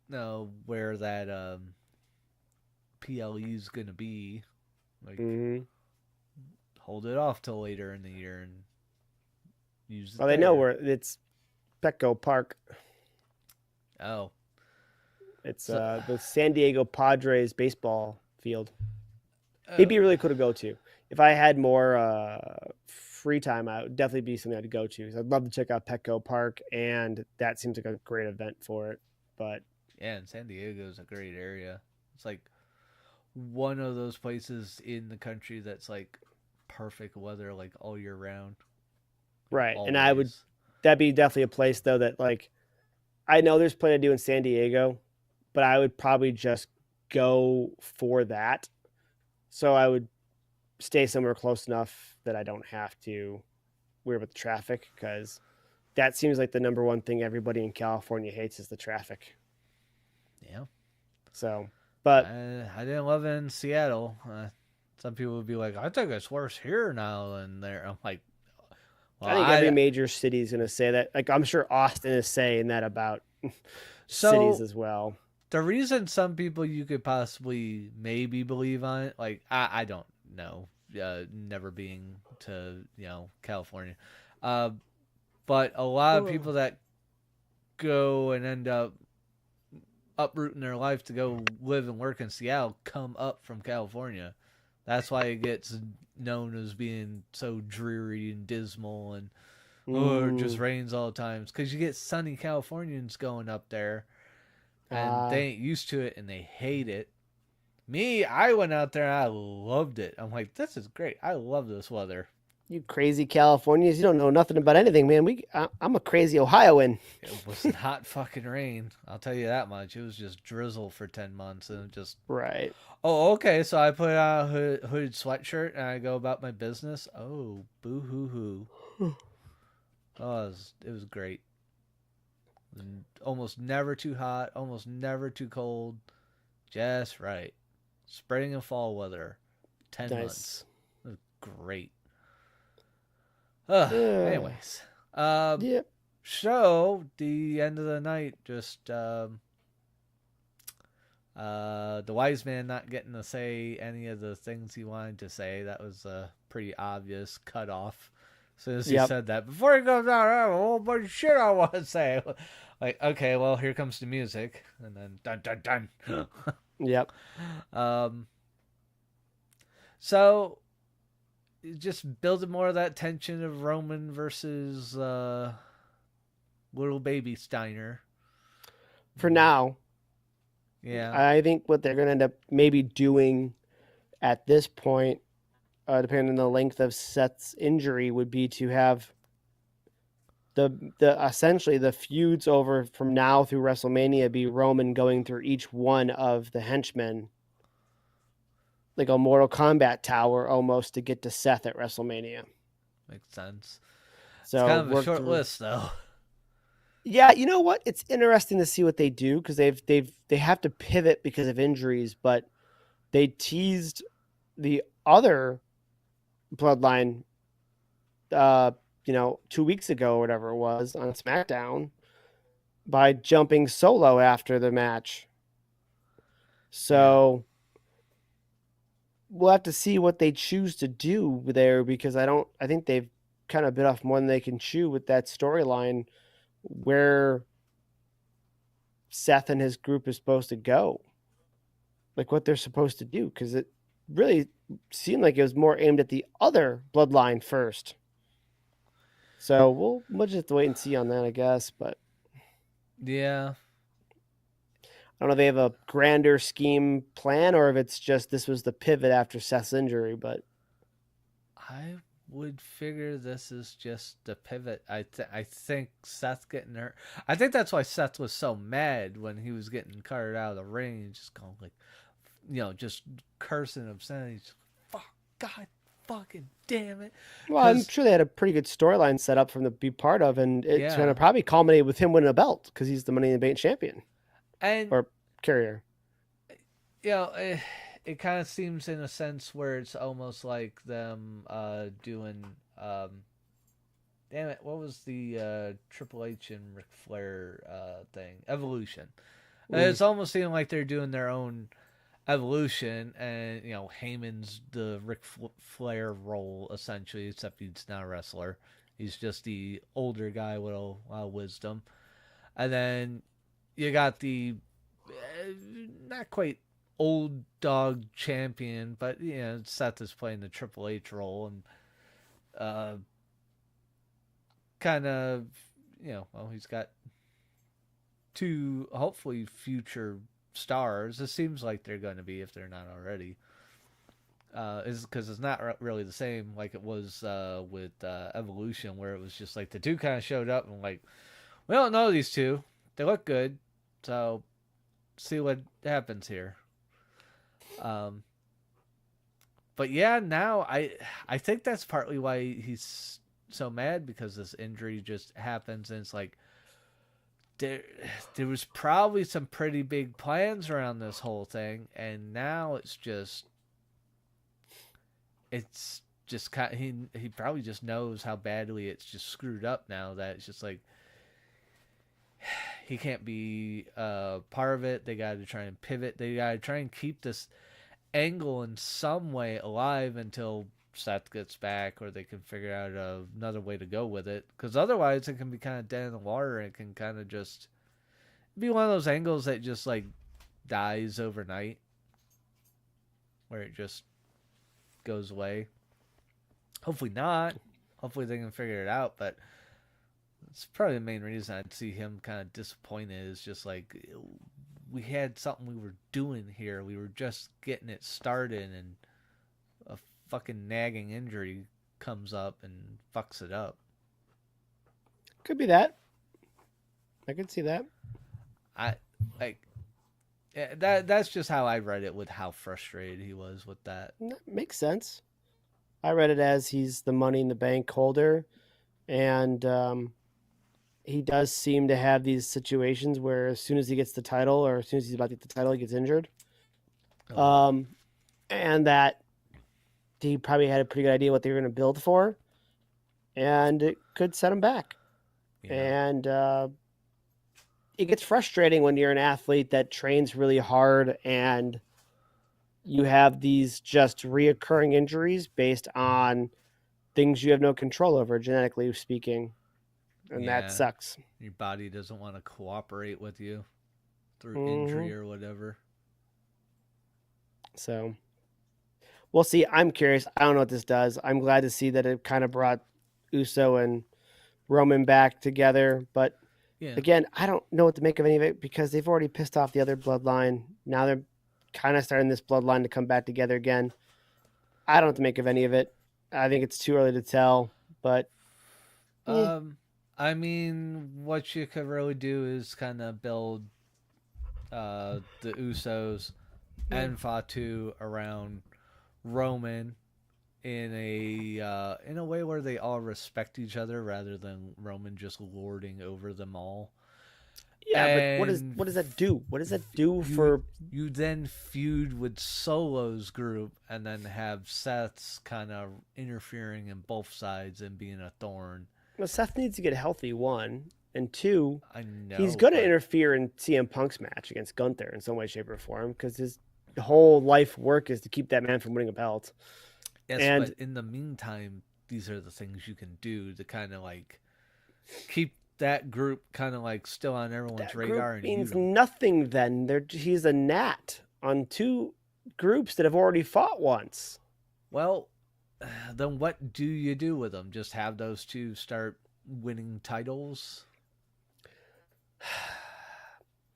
no, where that PLE is gonna be. Like, mm-hmm. hold it off till later in the year and use it Well, they know there. where it's Petco Park. Oh, It's so the San Diego Padres baseball field. It'd uh, be really cool to go to. If I had more free time, I would definitely be something I'd go to. So I'd love to check out Petco Park, and that seems like a great event for it. But yeah, and San Diego is a great area. It's like one of those places in the country that's like perfect weather like all year round, like right, and always. that'd be definitely a place though that like I know there's plenty to do in San Diego, but I would probably just go for that. So I would stay somewhere close enough that I don't have to worry about the traffic because that seems like the number one thing everybody in California hates is the traffic. Yeah, So, but I didn't live in Seattle. Some people would be like, I think it's worse here now than there. I'm like, well, I think every I major city is going to say that. Like, I'm sure Austin is saying that about cities so as well. the reason some people you could possibly maybe believe on it, like I don't know, never being to California, uh, but a lot of Oh. people that go and end up uprooting their life to go live and work in Seattle come up from California. That's why it gets known as being so dreary and dismal and it just Mm, rains all the time. Because you get sunny Californians going up there and uh, they ain't used to it and they hate it. Me, I went out there and I loved it. I'm like, this is great. I love this weather. you crazy Californians, you don't know nothing about anything, man. I'm a crazy Ohioan. It was not fucking rain. I'll tell you that much. It was just drizzle for 10 months and it just. Right. Oh, okay. So I put on a hooded sweatshirt and I go about my business. Oh, boo hoo hoo. Oh, it was great. Almost never too hot, almost never too cold. Just right. Spring and fall weather. 10 months. Nice. It was great. Uh, Anyways. Um, yeah. so, the end of the night, just the wise man not getting to say any of the things he wanted to say. That was a pretty obvious cutoff. As soon as he Yep. said that, before he goes out, I have a whole bunch of shit I want to say. Like, okay, well, here comes the music, and then dun dun dun. Yep. um, so just building more of that tension of Roman versus little baby Steiner. For now, Yeah, I think what they're going to end up maybe doing at this point, depending on the length of Seth's injury, would be to have the essentially the feuds over from now through WrestleMania be Roman going through each one of the henchmen, like a Mortal Kombat tower almost to get to Seth at WrestleMania. makes sense. It's So kind of a work short through. list, though. Yeah, you know what? It's interesting to see what they do because they have to pivot because of injuries, but they teased the other bloodline, uh, 2 weeks ago or whatever it was on SmackDown by jumping solo after the match. Yeah, So we'll have to see what they choose to do there because I think they've kind of bit off more than they can chew with that storyline where Seth and his group is supposed to go, like what they're supposed to do, because it really seemed like it was more aimed at the other bloodline first. So we'll just have to wait and see on that, I guess. But Yeah, I don't know if they have a grander scheme plan or if it's just this was the pivot after Seth's injury. But I would figure this is just the pivot. I think Seth getting hurt. I think that's why Seth was so mad when he was getting carted out of the ring, just going like, just cursing obscenity. Just, fuck, God, fucking damn it. well, I'm Because sure they had a pretty good storyline set up from the be part of, and it's going to yeah, probably culminate with him winning a belt because he's the Money in the Bank champion and or carrier. it kind of seems in a sense where it's almost like them doing damn it, what was the Triple H and Ric Flair thing? Evolution. Mm. It's almost seeming like they're doing their own evolution, and Heyman's the Ric Flair role essentially, except he's not a wrestler. He's just the older guy with a lot of wisdom, and then you got the not quite old dog champion, but Seth is playing the Triple H role, and uh, kind of well, he's got two hopefully future stars. It seems like they're going to be if they're not already. Is because it's not really the same like it was with Evolution, where it was just like the two kind of showed up and like we don't know these two. They look good, so see what happens here. Um, but yeah, now I think that's partly why he's so mad because this injury just happens and it's like there there was probably some pretty big plans around this whole thing and now it's just kind he probably just knows how badly it's just screwed up now that it's just like he can't be part of it. They got to try and pivot. They got to try and keep this angle in some way alive until Seth gets back or they can figure out another way to go with it. Because otherwise, it can be kind of dead in the water and it can kind of just be one of those angles that just like dies overnight where it just goes away. Hopefully not. Hopefully they can figure it out, but it's probably the main reason I'd see him kind of disappointed is just like we had something we were doing here. We were just getting it started and a fucking nagging injury comes up and fucks it up. Could be that. I could see that. I like that's just how I read it with how frustrated he was with that. That makes sense. I read it as he's the Money in the Bank holder, and he does seem to have these situations where as soon as he gets the title or as soon as he's about to get the title, he gets injured. Oh, Um, and that he probably had a pretty good idea what they were going to build for, and it could set him back. yeah. And it gets frustrating when you're an athlete that trains really hard and you have these just reoccurring injuries based on things you have no control over, genetically speaking. And that Yeah. sucks. Your body doesn't want to cooperate with you through Hmm. injury or whatever. So we'll see. I'm curious. I don't know what this does. I'm glad to see that it kind of brought Uso and Roman back together. But Yeah. again, I don't know what to make of any of it because they've already pissed off the other bloodline. Now they're kind of starting this bloodline to come back together again. I don't know what to make of any of it. I think it's too early to tell. But Um I mean what you could really do is kind of build the Usos yeah. and Fatu around Roman in a way where they all respect each other rather than Roman just lording over them all. Yeah, but And what does that do? What does that do you for you then feud with Solo's group and then have Seth's kind of interfering in both sides and being a thorn. well, Seth needs to get healthy, one. And two, I he's know, going to but interfere in CM Punk's match against Gunther in some way, shape, or form because his whole life work is to keep that man from winning a belt. yes, And but in the meantime, these are the things you can do to kind of like keep that group kind of like still on everyone's that group radar and means you nothing then. He's a gnat on two groups that have already fought once. well, then what do you do with them? Just have those two start winning titles.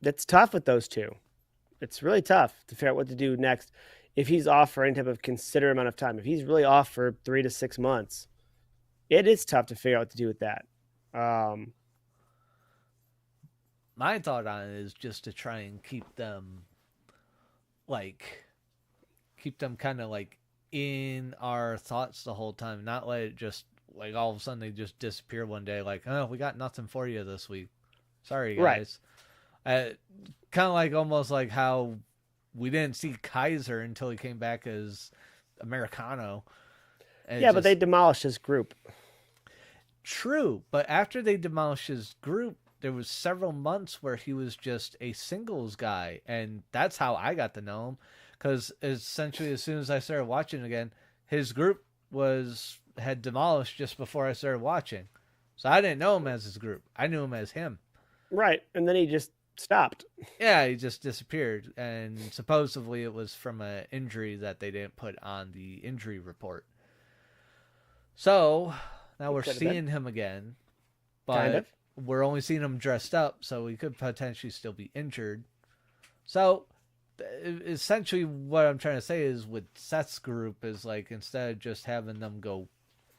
That's tough with those two. It's really tough to figure out what to do next. If he's off for any type of considerable amount of time, if he's really off for 3 to 6 months, it is tough to figure out what to do with that. Um, My thought on it is just to try and like keep them kind of like in our thoughts the whole time, not let it just like all of a sudden they just disappear one day. Like, oh, we got nothing for you this week. Sorry, right. guys. Kind of like almost like how we didn't see Kaiser until he came back as Americano. And Yeah, but they demolished his group. true, but after they demolished his group, there was several months where he was just a singles guy, and that's how I got to know him. Because essentially, as soon as I started watching again, his group had demolished just before I started watching, so I didn't know him as his group. I knew him as him. Right. And then he just stopped. Yeah, he just disappeared, and supposedly it was from an injury that they didn't put on the injury report. So now we're seeing him again, but Kind of. we're only seeing him dressed up, so he could potentially still be injured. So essentially, what I'm trying to say is with Seth's group is like instead of just having them go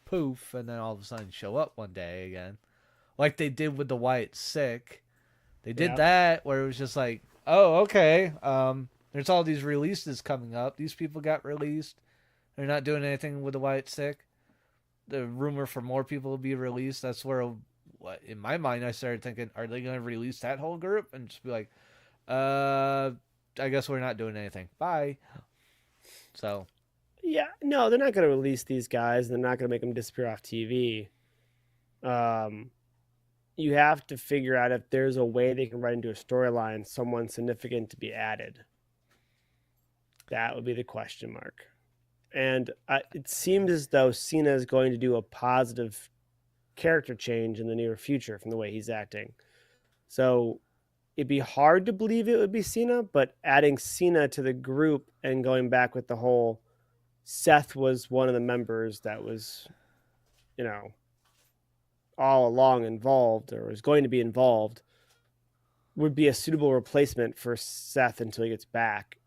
poof and then all of a sudden show up one day again, like they did with the Wyatt Sick. They did that where it was just like, oh, okay, there's all these releases coming up. These people got released. They're not doing anything with the Wyatt Sick. The rumor for more people to be released. That's where, in my mind, I started thinking, are they going to release that whole group and just be like, I guess we're not doing anything. Bye. So. Yeah, no, they're not going to release these guys. They're not going to make them disappear off TV. You have to figure out if there's a way they can write into a storyline someone significant to be added. That would be the question mark. And it seems as though Cena is going to do a positive character change in the near future from the way he's acting. So it'd be hard to believe it would be Cena, but adding Cena to the group and going back with the whole Seth was one of the members that was, all along involved or is going to be involved would be a suitable replacement for Seth until he gets back.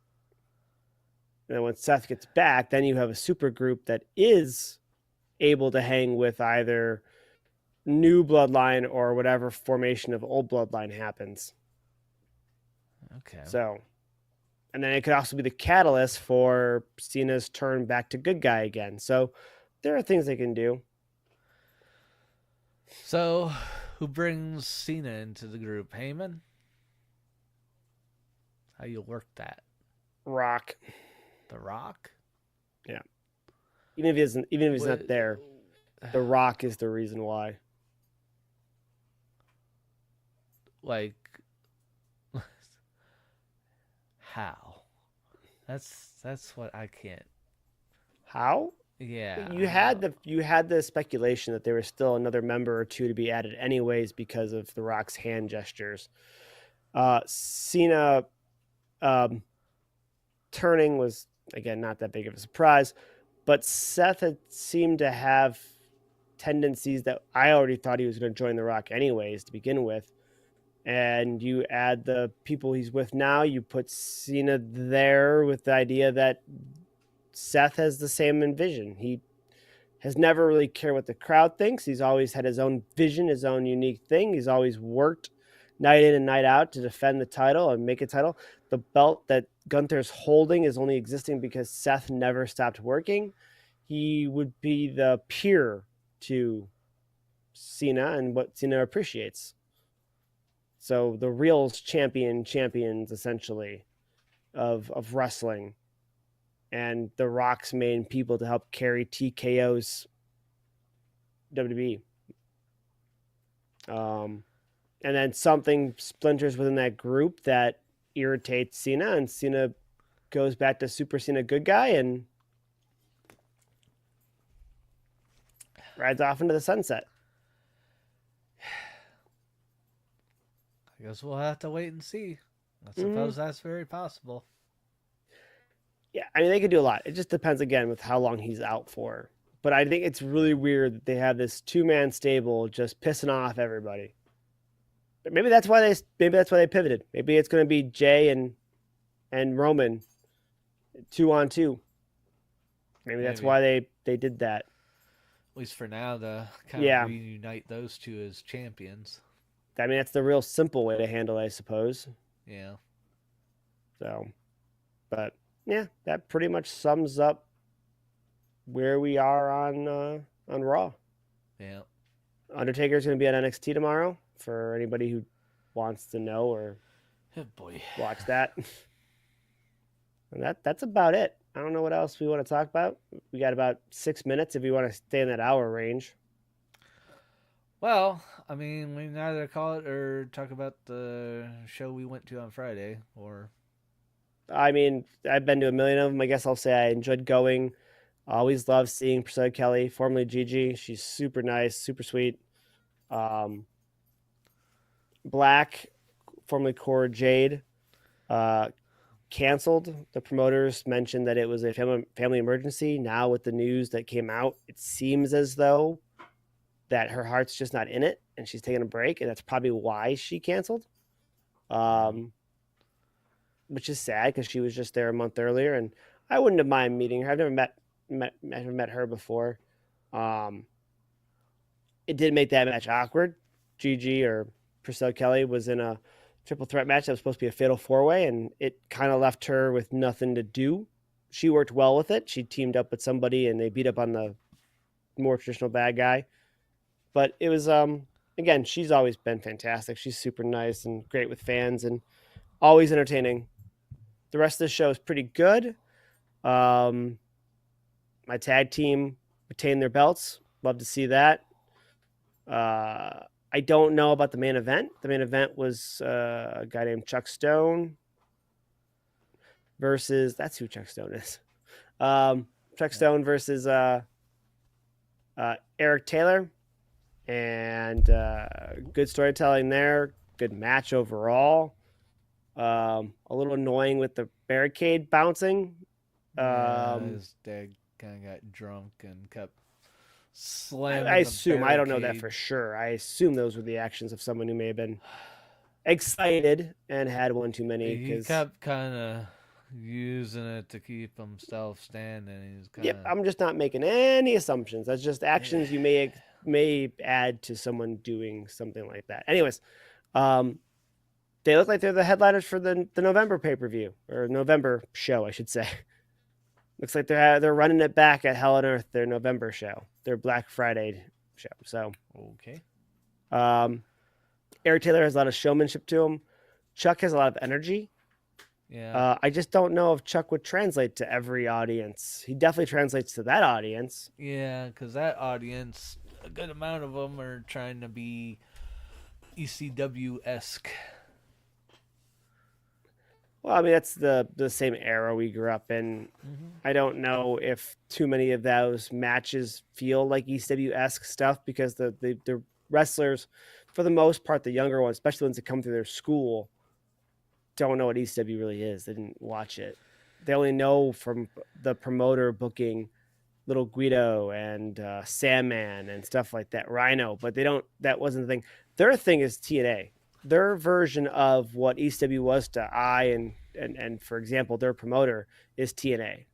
And then when Seth gets back, then you have a super group that is able to hang with either new bloodline or whatever formation of old bloodline happens. Okay. So, and then it could also be the catalyst for Cena's turn back to good guy again. So there are things they can do. So, who brings Cena into the group? Heyman? How you work that? Rock. The Rock? Yeah. Even if he's not there, The Rock is the reason why. Like, how? That's what I can't. How? Yeah. You had the speculation that there was still another member or two to be added anyways because of The Rock's hand gestures. Cena turning was, again, not that big of a surprise, but Seth had seemed to have tendencies that I already thought he was going to join The Rock anyways to begin with. And you add the people he's with now, you put Cena there with the idea that Seth has the same vision. He has never really cared what the crowd thinks. He's always had his own vision, his own unique thing. He's always worked night in and night out to defend the title and make a title. The belt that Gunther's holding is only existing because Seth never stopped working. He would be the peer to Cena and what Cena appreciates. So the real champions essentially of wrestling, and The Rock's main people to help carry TKO's WWE. And then something splinters within that group that irritates Cena, and Cena goes back to Super Cena good guy and rides off into the sunset. I guess we'll have to wait and see. I suppose that's very possible. Yeah, I mean, they could do a lot. It just depends, again, with how long he's out for. But I think it's really weird that they have this 2-man stable just pissing off everybody. But maybe that's why they pivoted. Maybe it's going to be Jay and Roman 2-on-2. Maybe that's Maybe. why they did that. At least for now, to kind of Yeah, reunite those two as champions. I mean that's the real simple way to handle it, I suppose. Yeah. So, but yeah, that pretty much sums up where we are on Raw. Yeah. Undertaker's going to be at NXT tomorrow for anybody who wants to know or Oh boy. watch that. And that's about it. I don't know what else we want to talk about. We got about 6 minutes if we want to stay in that hour range. Well, I mean, we can either call it or talk about the show we went to on Friday, or I mean, I've been to a million of them. I guess I'll say I enjoyed going. I always love seeing Priscilla Kelly, formerly Gigi. She's super nice, super sweet. Um, Black, formerly Cora Jade, uh, canceled. The promoters mentioned that it was a family emergency. Now, with the news that came out, it seems as though that her heart's just not in it and she's taking a break, and that's probably why she canceled. Um, which is sad because she was just there a month earlier, and I wouldn't have mind meeting her. I've never met her before. Um, it did make that match awkward. Gigi or Priscilla Kelly was in a triple threat match that was supposed to be a fatal 4-way, and it kind of left her with nothing to do. She worked well with it. She teamed up with somebody, and they beat up on the more traditional bad guy. But it was again, she's always been fantastic. She's super nice and great with fans and always entertaining. The rest of the show is pretty good. Um, my tag team retained their belts. Love to see that. I don't know about the main event. The main event was a guy named Chuck Stone versus, that's who Chuck Stone is. Chuck Stone versus Eric Taylor, and good storytelling there. Good match overall. A little annoying with the barricade bouncing. yeah, his dad kind of got drunk and kept I slamming the assume, I don't know that barricade. for sure. I assume those were the actions of someone who may have been excited and had one too many. He Because, kept kind of using it to keep himself standing. He's kind yep, of I'm just not making any assumptions. That's just yeah. actions you may add to someone doing something like that. Anyways, um, they look like they're the headliners for the November pay per view or November show, I should say. Looks like they're running it back at Hell on Earth, their November show, their Black Friday show. So, Okay. um, Eric Taylor has a lot of showmanship to him. Chuck has a lot of energy. Yeah. I just don't know if Chuck would translate to every audience. He definitely translates to that audience. Yeah, because that audience, a good amount of them are trying to be ECW esque. Well, I mean that's the same era we grew up in. Mm-hmm. I don't know if too many of those matches feel like ECW esque stuff because the wrestlers, for the most part, the younger ones, especially the ones that come through their school, don't know what ECW really is. They didn't watch it. They only know from the promoter booking Little Guido and Sandman and stuff like that, Rhino, but they don't. That wasn't the thing. Their thing is TNA. Their version of what ECW was to and for example, their promoter is TNA.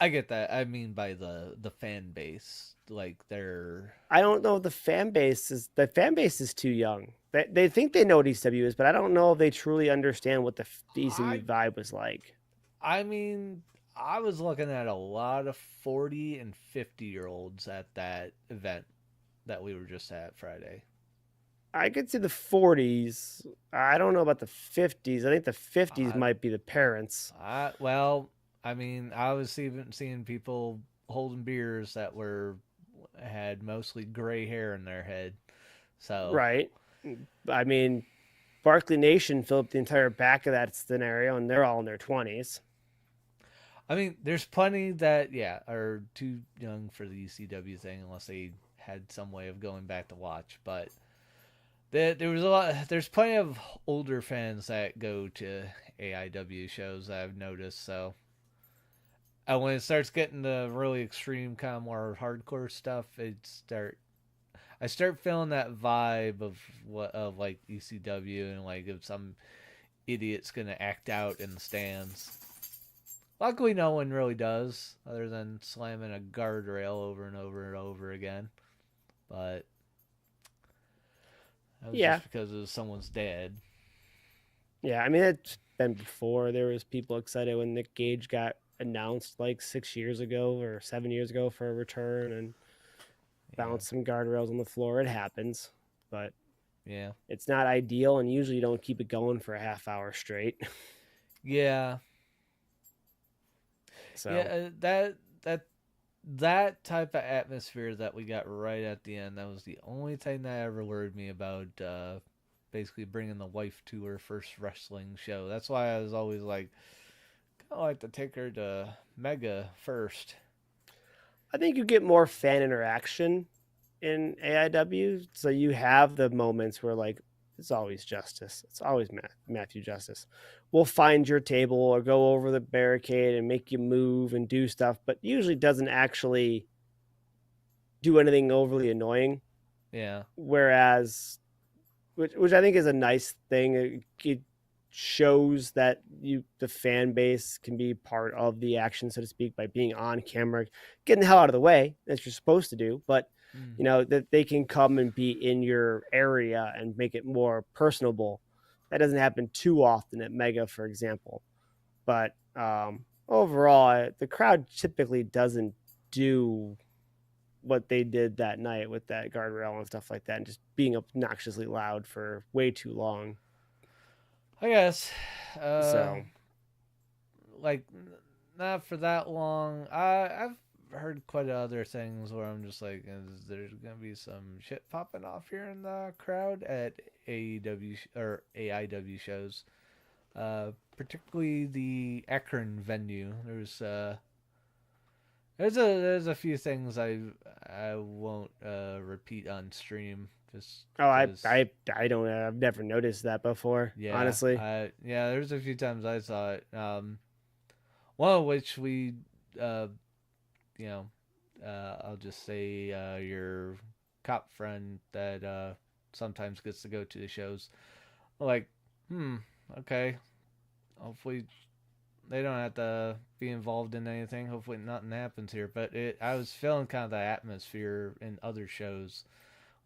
I get that. I mean, by the fan base, like they're I don't know if the fan base is too young. They think they know what ECW is, but I don't know if they truly understand what the ECW I vibe was like. I mean, I was looking at a lot of 40 and 50-year-olds at that event that we were just at Friday. I could see the 40s. I don't know about the 50s. I think the 50s I, might be the parents. well, I mean, I was even seeing people holding beers that were had mostly gray hair in their head. So, Right. I mean, Barkley Nation filled up the entire back of that scenario, and they're all in their 20s. I mean, there's plenty that yeah are too young for the ECW thing unless they had some way of going back to watch, but there was a lot. There's plenty of older fans that go to AIW shows that I've noticed. So And when it starts getting the really extreme, kind of more hardcore stuff, I start feeling that vibe of what of like ECW, and like if some idiot's gonna act out in the stands. Luckily, no one really does, other than slamming a guardrail over and over and over again. But that was Yeah, just because it was someone's dad. yeah. I mean, it's been before. There was people excited when Nick Gage got announced like 6 years ago or 7 years ago for a return and Yeah, bounced some guardrails on the floor. It happens, but yeah, it's not ideal, and usually you don't keep it going for a half hour straight. yeah, yeah. So That type of atmosphere that we got right at the end. That was the only thing that ever lured me about basically bringing the wife to her first wrestling show. That's why I was always like, kind of like to take her to Mega first. I think you get more fan interaction in AIW. So you have the moments where like it's always Justice. It's always Matthew Justice. We'll find your table or go over the barricade and make you move and do stuff, but usually doesn't actually do anything overly annoying. Yeah, Whereas, which I think is a nice thing. It shows that the fan base can be part of the action, so to speak, by being on camera, getting the hell out of the way as you're supposed to do. But mm. that they can come and be in your area and make it more personable. That doesn't happen too often at Mega, for example. But overall, the crowd typically doesn't do what they did that night with that guardrail and stuff like that, and just being obnoxiously loud for way too long. I guess. Uh, So like not for that long. I've heard quite other things where I'm just like, is there gonna be some shit popping off here in the crowd at AEW or AIW shows? Particularly the Akron venue. There's a few things I won't repeat on stream just oh, because. I don't know. I've never noticed that before, Yeah, honestly. there's a few times I saw it. One of which uh, you know, I'll just say your cop friend that sometimes gets to go to the shows. Like, okay. Hopefully they don't have to be involved in anything. Hopefully nothing happens here. But I was feeling kind of the atmosphere in other shows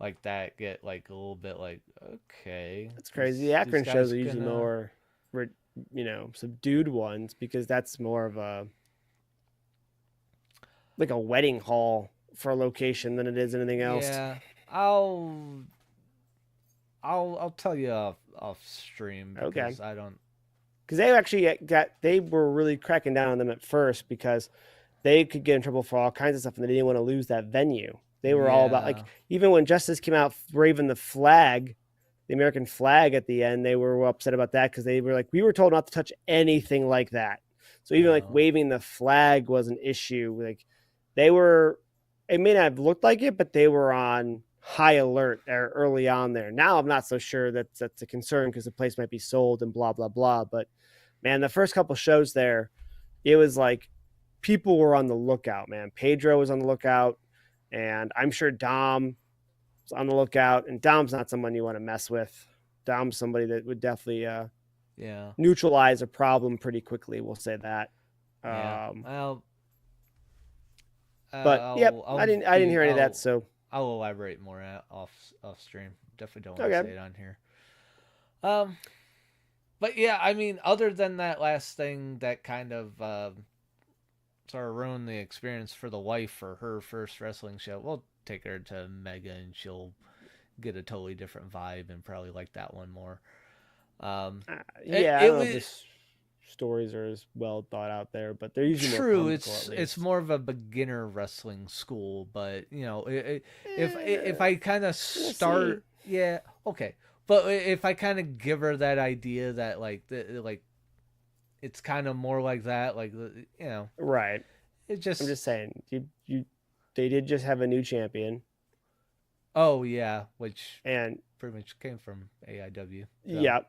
like that get like a little bit like, okay, It's crazy. The these Akron shows guys are usually gonna. more, subdued ones because that's more of a like a wedding hall for a location than it is anything else. Yeah, I'll I'll tell you off stream Okay, because I don't. because they were really cracking down on them at first because they could get in trouble for all kinds of stuff and they didn't want to lose that venue. They were all about like Yeah. even when Justice came out waving the flag, the American flag at the end, they were upset about that because they were like, we were told not to touch anything like that. So even like Oh. waving the flag was an issue. Like they were, it may not have looked like it, but they were on high alert early on there. Now I'm not so sure that that's a concern because the place might be sold and blah blah blah. But man, the first couple shows there, it was like people were on the lookout. Man, Pedro was on the lookout, and I'm sure Dom was on the lookout. And Dom's not someone you want to mess with. Dom's somebody that would definitely Yeah. neutralize a problem pretty quickly. We'll say that. Yeah. Um, Well, but yep, I didn't hear any of that. So I'll elaborate more off stream. Definitely don't want to okay, say it on here. Um, but yeah, I mean, other than that last thing that kind of sort of ruined the experience for the wife for her first wrestling show, we'll take her to Mega and she'll get a totally different vibe and probably like that one more. Um, yeah, I it don't know if was this stories are as well thought out there, but they're usually more true. comical It's at it's least. more of a beginner wrestling school, but if Eh, I kind of we'll see. start, yeah, okay. But if I kind of give her that idea that like it's kind of more like that, like Right. it I'm just just saying they did just have a new champion, oh yeah, which and pretty much came from AIW. So yeah,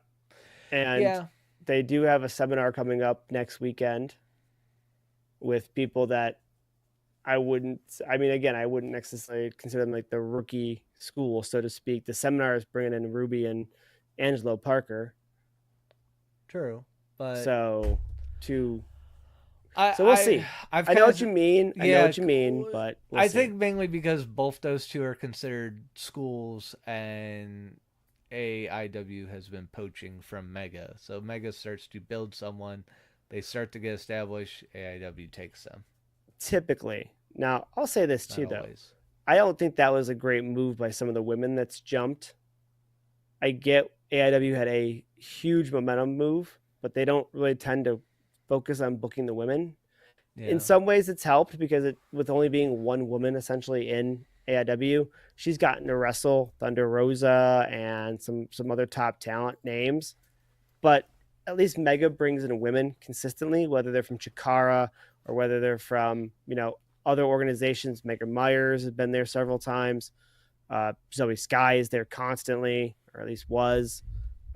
and yeah, they do have a seminar coming up next weekend with people that I wouldn't. I mean, again, I wouldn't necessarily consider them like the rookie school, so to speak. The seminar is bringing in Ruby and Angelo Parker. True, but So to I so we'll I see. I've I know kind what of you mean. I know yeah. what you mean, but we'll I see. think mainly because both those two are considered schools, and AIW has been poaching from Mega. So Mega starts to build someone, they start to get established. AIW takes them. Typically, now I'll say this Not too, though. always. I don't think that was a great move by some of the women that's jumped. I get AIW had a huge momentum move, but they don't really tend to focus on booking the women. In Yeah. some ways, it's helped because with only being one woman essentially in AIW, she's gotten to wrestle Thunder Rosa and some other top talent names. But at least Mega brings in women consistently, whether they're from Chikara or whether they're from other organizations. Megan Myers has been there several times. Zoe Sky is there constantly, or at least was.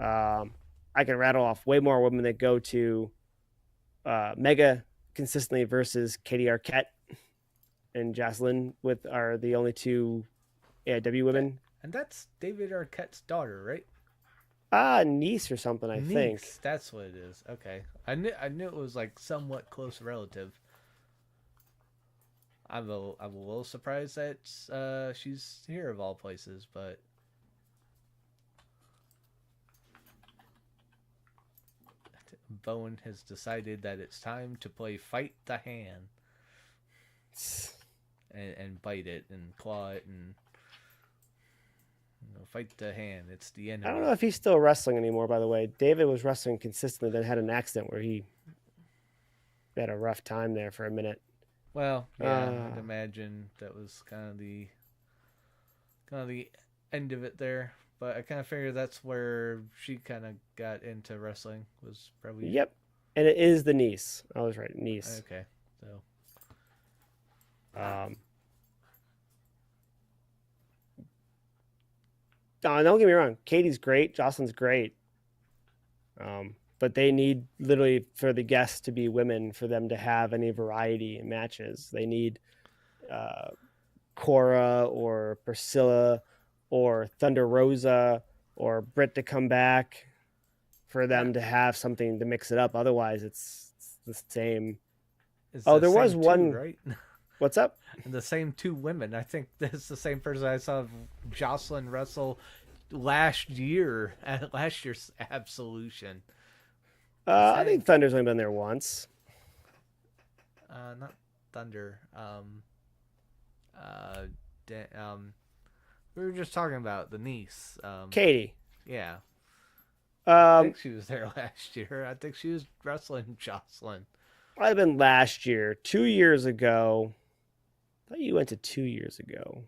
I can rattle off way more women that go to Mega consistently versus Katie Arquette and Jocelyn with are the only two AIW That women. and that's David Arquette's daughter, right? Niece or something, I think. Niece. That's what it is. Okay. I knew it was like somewhat close relative. I'm a little surprised that she's here of all places, but Bowen has decided that it's time to play fight the hand and bite it and claw it and fight the hand. It's the I don't enemy. know if he's still wrestling anymore, by the way. David was wrestling consistently, then had an accident where he had a rough time there for a minute. Well, yeah, Uh, I'd imagine that was kind of the end of it there. But I kind of figured that's where she kind of got into wrestling, was probably yep. And it is the niece. I was right, niece. okay. So Um, don't get me wrong. Katie's great. Jocelyn's great. But they need literally for the guests to be women for them to have any variety in matches. They need uh, Cora or Priscilla or Thunder Rosa or Britt to come back for yeah, them to have something to mix it up. Otherwise, it's the same. it's Oh, the there was same two, one. right? What's up? And the same two women. I think that's the same person I saw Jocelyn wrestle last year at last year's Absolution. I think Thunder's only been there once. Not Thunder. Uh, we were just talking about the niece. Katie. Yeah, I Um, think she was there last year. I think she was wrestling Jocelyn. Might have been last year, 2 years ago. I thought you went to 2 years ago.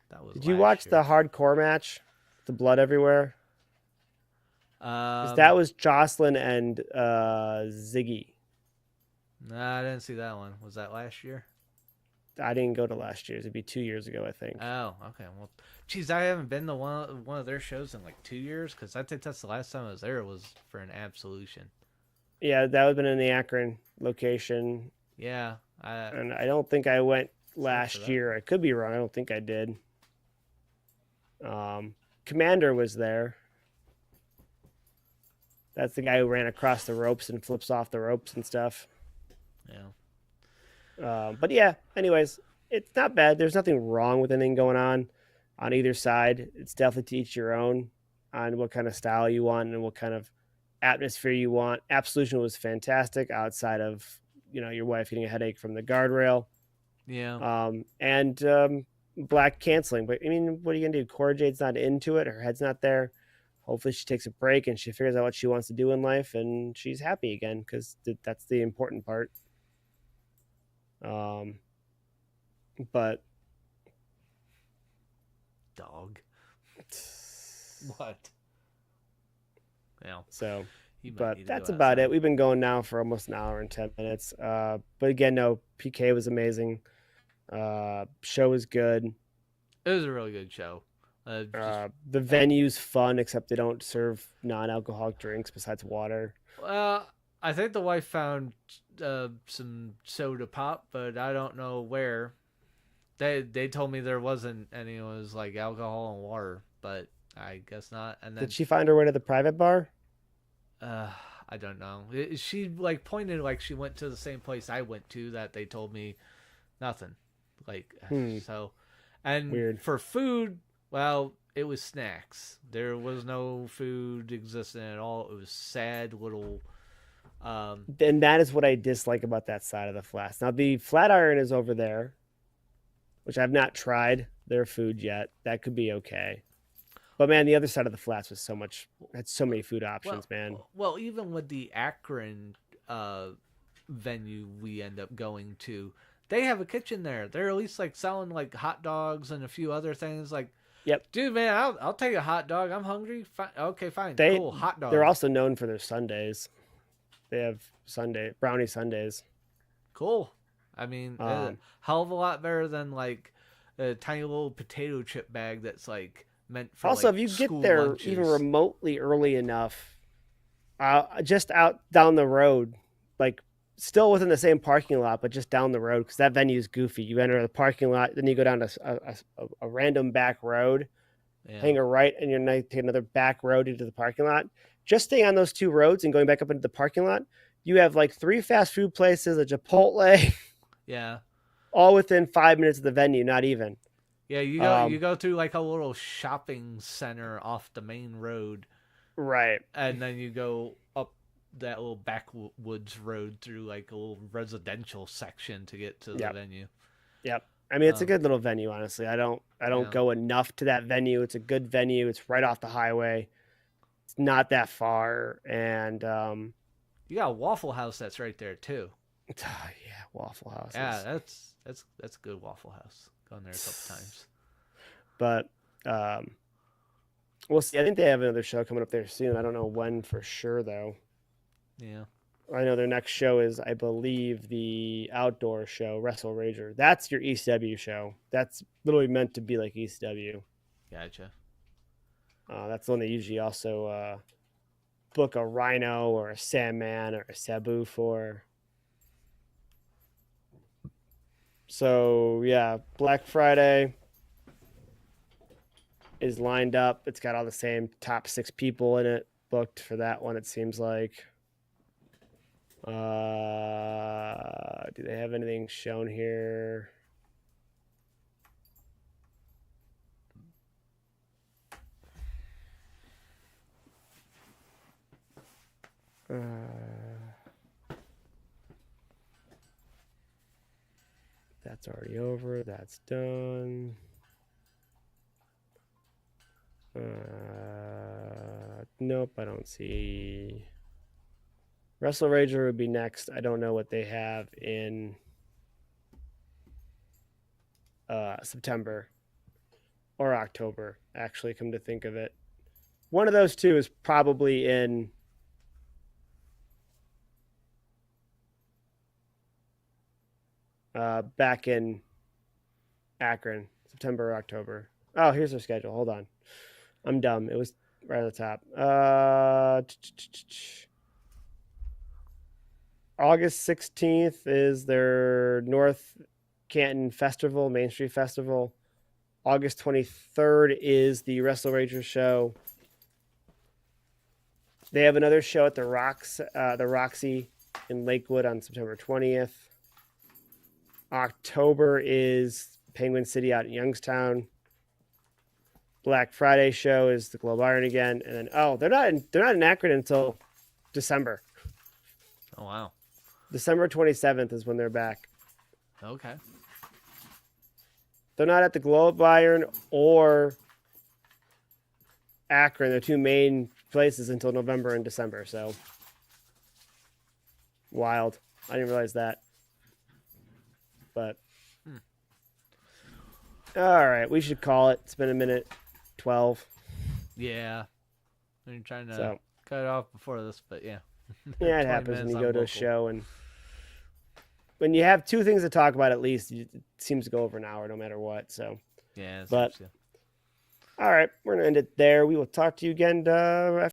That was Did you last watch year. the hardcore match? The blood everywhere? Because Um, that was Jocelyn and Ziggy. nah, I didn't see that one. Was that last year? I didn't go to last year's. It'd be 2 years ago, I think. Oh, okay. Well, geez, I haven't been to one of their shows in like 2 years because I think that's the last time I was there was for an Absolution. Yeah, that would have been in the Akron location. Yeah, And I don't think I went except for last that. year. I could be wrong. I don't think I did. Commander was there. That's the guy who ran across the ropes and flips off the ropes and stuff. Yeah. But yeah, anyways, it's not bad. There's nothing wrong with anything going on either side. It's definitely to each your own on what kind of style you want and what kind of atmosphere you want. Absolution was fantastic outside of your wife getting a headache from the guardrail Yeah. and Black canceling. But I mean, what are you gonna do? Cora Jade's not into it. Her head's not there. Hopefully, she takes a break and she figures out what she wants to do in life, and she's happy again because that's the important part. Um, but Dog. What? Yeah. so, He might but need to that's go about it. outside. We've been going now for almost an hour and 10 minutes. But again, no, PK was amazing. Show was good. It was a really good show. Just The venue's fun, except they don't serve non-alcoholic drinks besides water. well, I think the wife found some soda pop, but I don't know where. They told me there wasn't any. It was like alcohol and water, but I guess not. And Did then she find her way to the private bar? uh, I don't know. She like pointed like she went to the same place I went to that they told me nothing. Like Hmm. so, and Weird. for food, well, it was snacks. There was no food existing at all. It was sad little. And that is what I dislike about that side of the flats. Now the Flatiron is over there, which I've not tried their food yet. That could be okay. But man, the other side of the flats was had so many food Well, options, man. well, even with the Akron uh, venue we end up going to, they have a kitchen there. They're at least like selling like hot dogs and a few other things. Like, Yep. dude, man, I'll take a hot dog. I'm hungry. Okay, fine, They cool, hot dog. they're also known for their sundaes. They have brownie sundaes. Cool. I mean, hell of a lot better than like a tiny little potato chip bag that's like meant for Also, like if you school get there lunches. even remotely early enough, just out down the road, like still within the same parking lot, but just down the road, because that venue is goofy. You enter the parking lot, then you go down a random back road, Yeah. hang a right, and you're going to take another back road into the parking lot. Just staying on those two roads and going back up into the parking lot, you have like 3 fast food places, a Chipotle, Yeah. all within 5 minutes of the venue, not even. Yeah, you go through like a little shopping center off the main road, Right. and then you go up that little backwoods road through like a little residential section to get to the Yep. venue. Yep. I mean, it's a good little venue, honestly. I don't Yeah. go enough to that venue. It's a good venue. It's right off the highway. It's not that far, and You got a Waffle House that's right there too. yeah, Waffle House. Yeah, that's a good Waffle House. Gone there a couple times. But we'll see. I think they have another show coming up there soon. I don't know when for sure though. Yeah. I know their next show is, I believe, the outdoor show, Wrestle Rager. That's your ECW show. That's literally meant to be like ECW. Gotcha. That's the one they usually also book a Rhino or a Sandman or a Sabu for. So yeah, Black Friday is lined up. It's got all the same top 6 people in it booked for that one, it seems like. Do they have anything shown here? That's already over. That's done. Nope, I don't see. Wrestle Rager would be next. I don't know what they have in September or October, actually, come to think of it. One of those two is probably in back in Akron, September or October. Oh, here's their schedule. Hold on. I'm dumb. It was right at the top. August 16th is their North Canton Festival, Main Street Festival. August 23rd is the Wrestle Rager show. They have another show at the Roxy in Lakewood on September 20th. October is Penguin City out in Youngstown. Black Friday show is the Globe Iron again, and then they're not in Akron until December. Oh wow. December 27th is when they're back. Okay. They're not at the Globe Iron or Akron, the two main places, until November and December. So wild. I didn't realize that. But all right, we should call it. It's been a minute 12. Yeah. I'm trying to cut it off before this, but yeah. Yeah, it 20 happens when minutes you on go to a local. show, and when you have 2 things to talk about, at least it seems to go over an hour no matter what. So, Yeah. But- Seems to. all right, we're gonna end it there. We will talk to you again after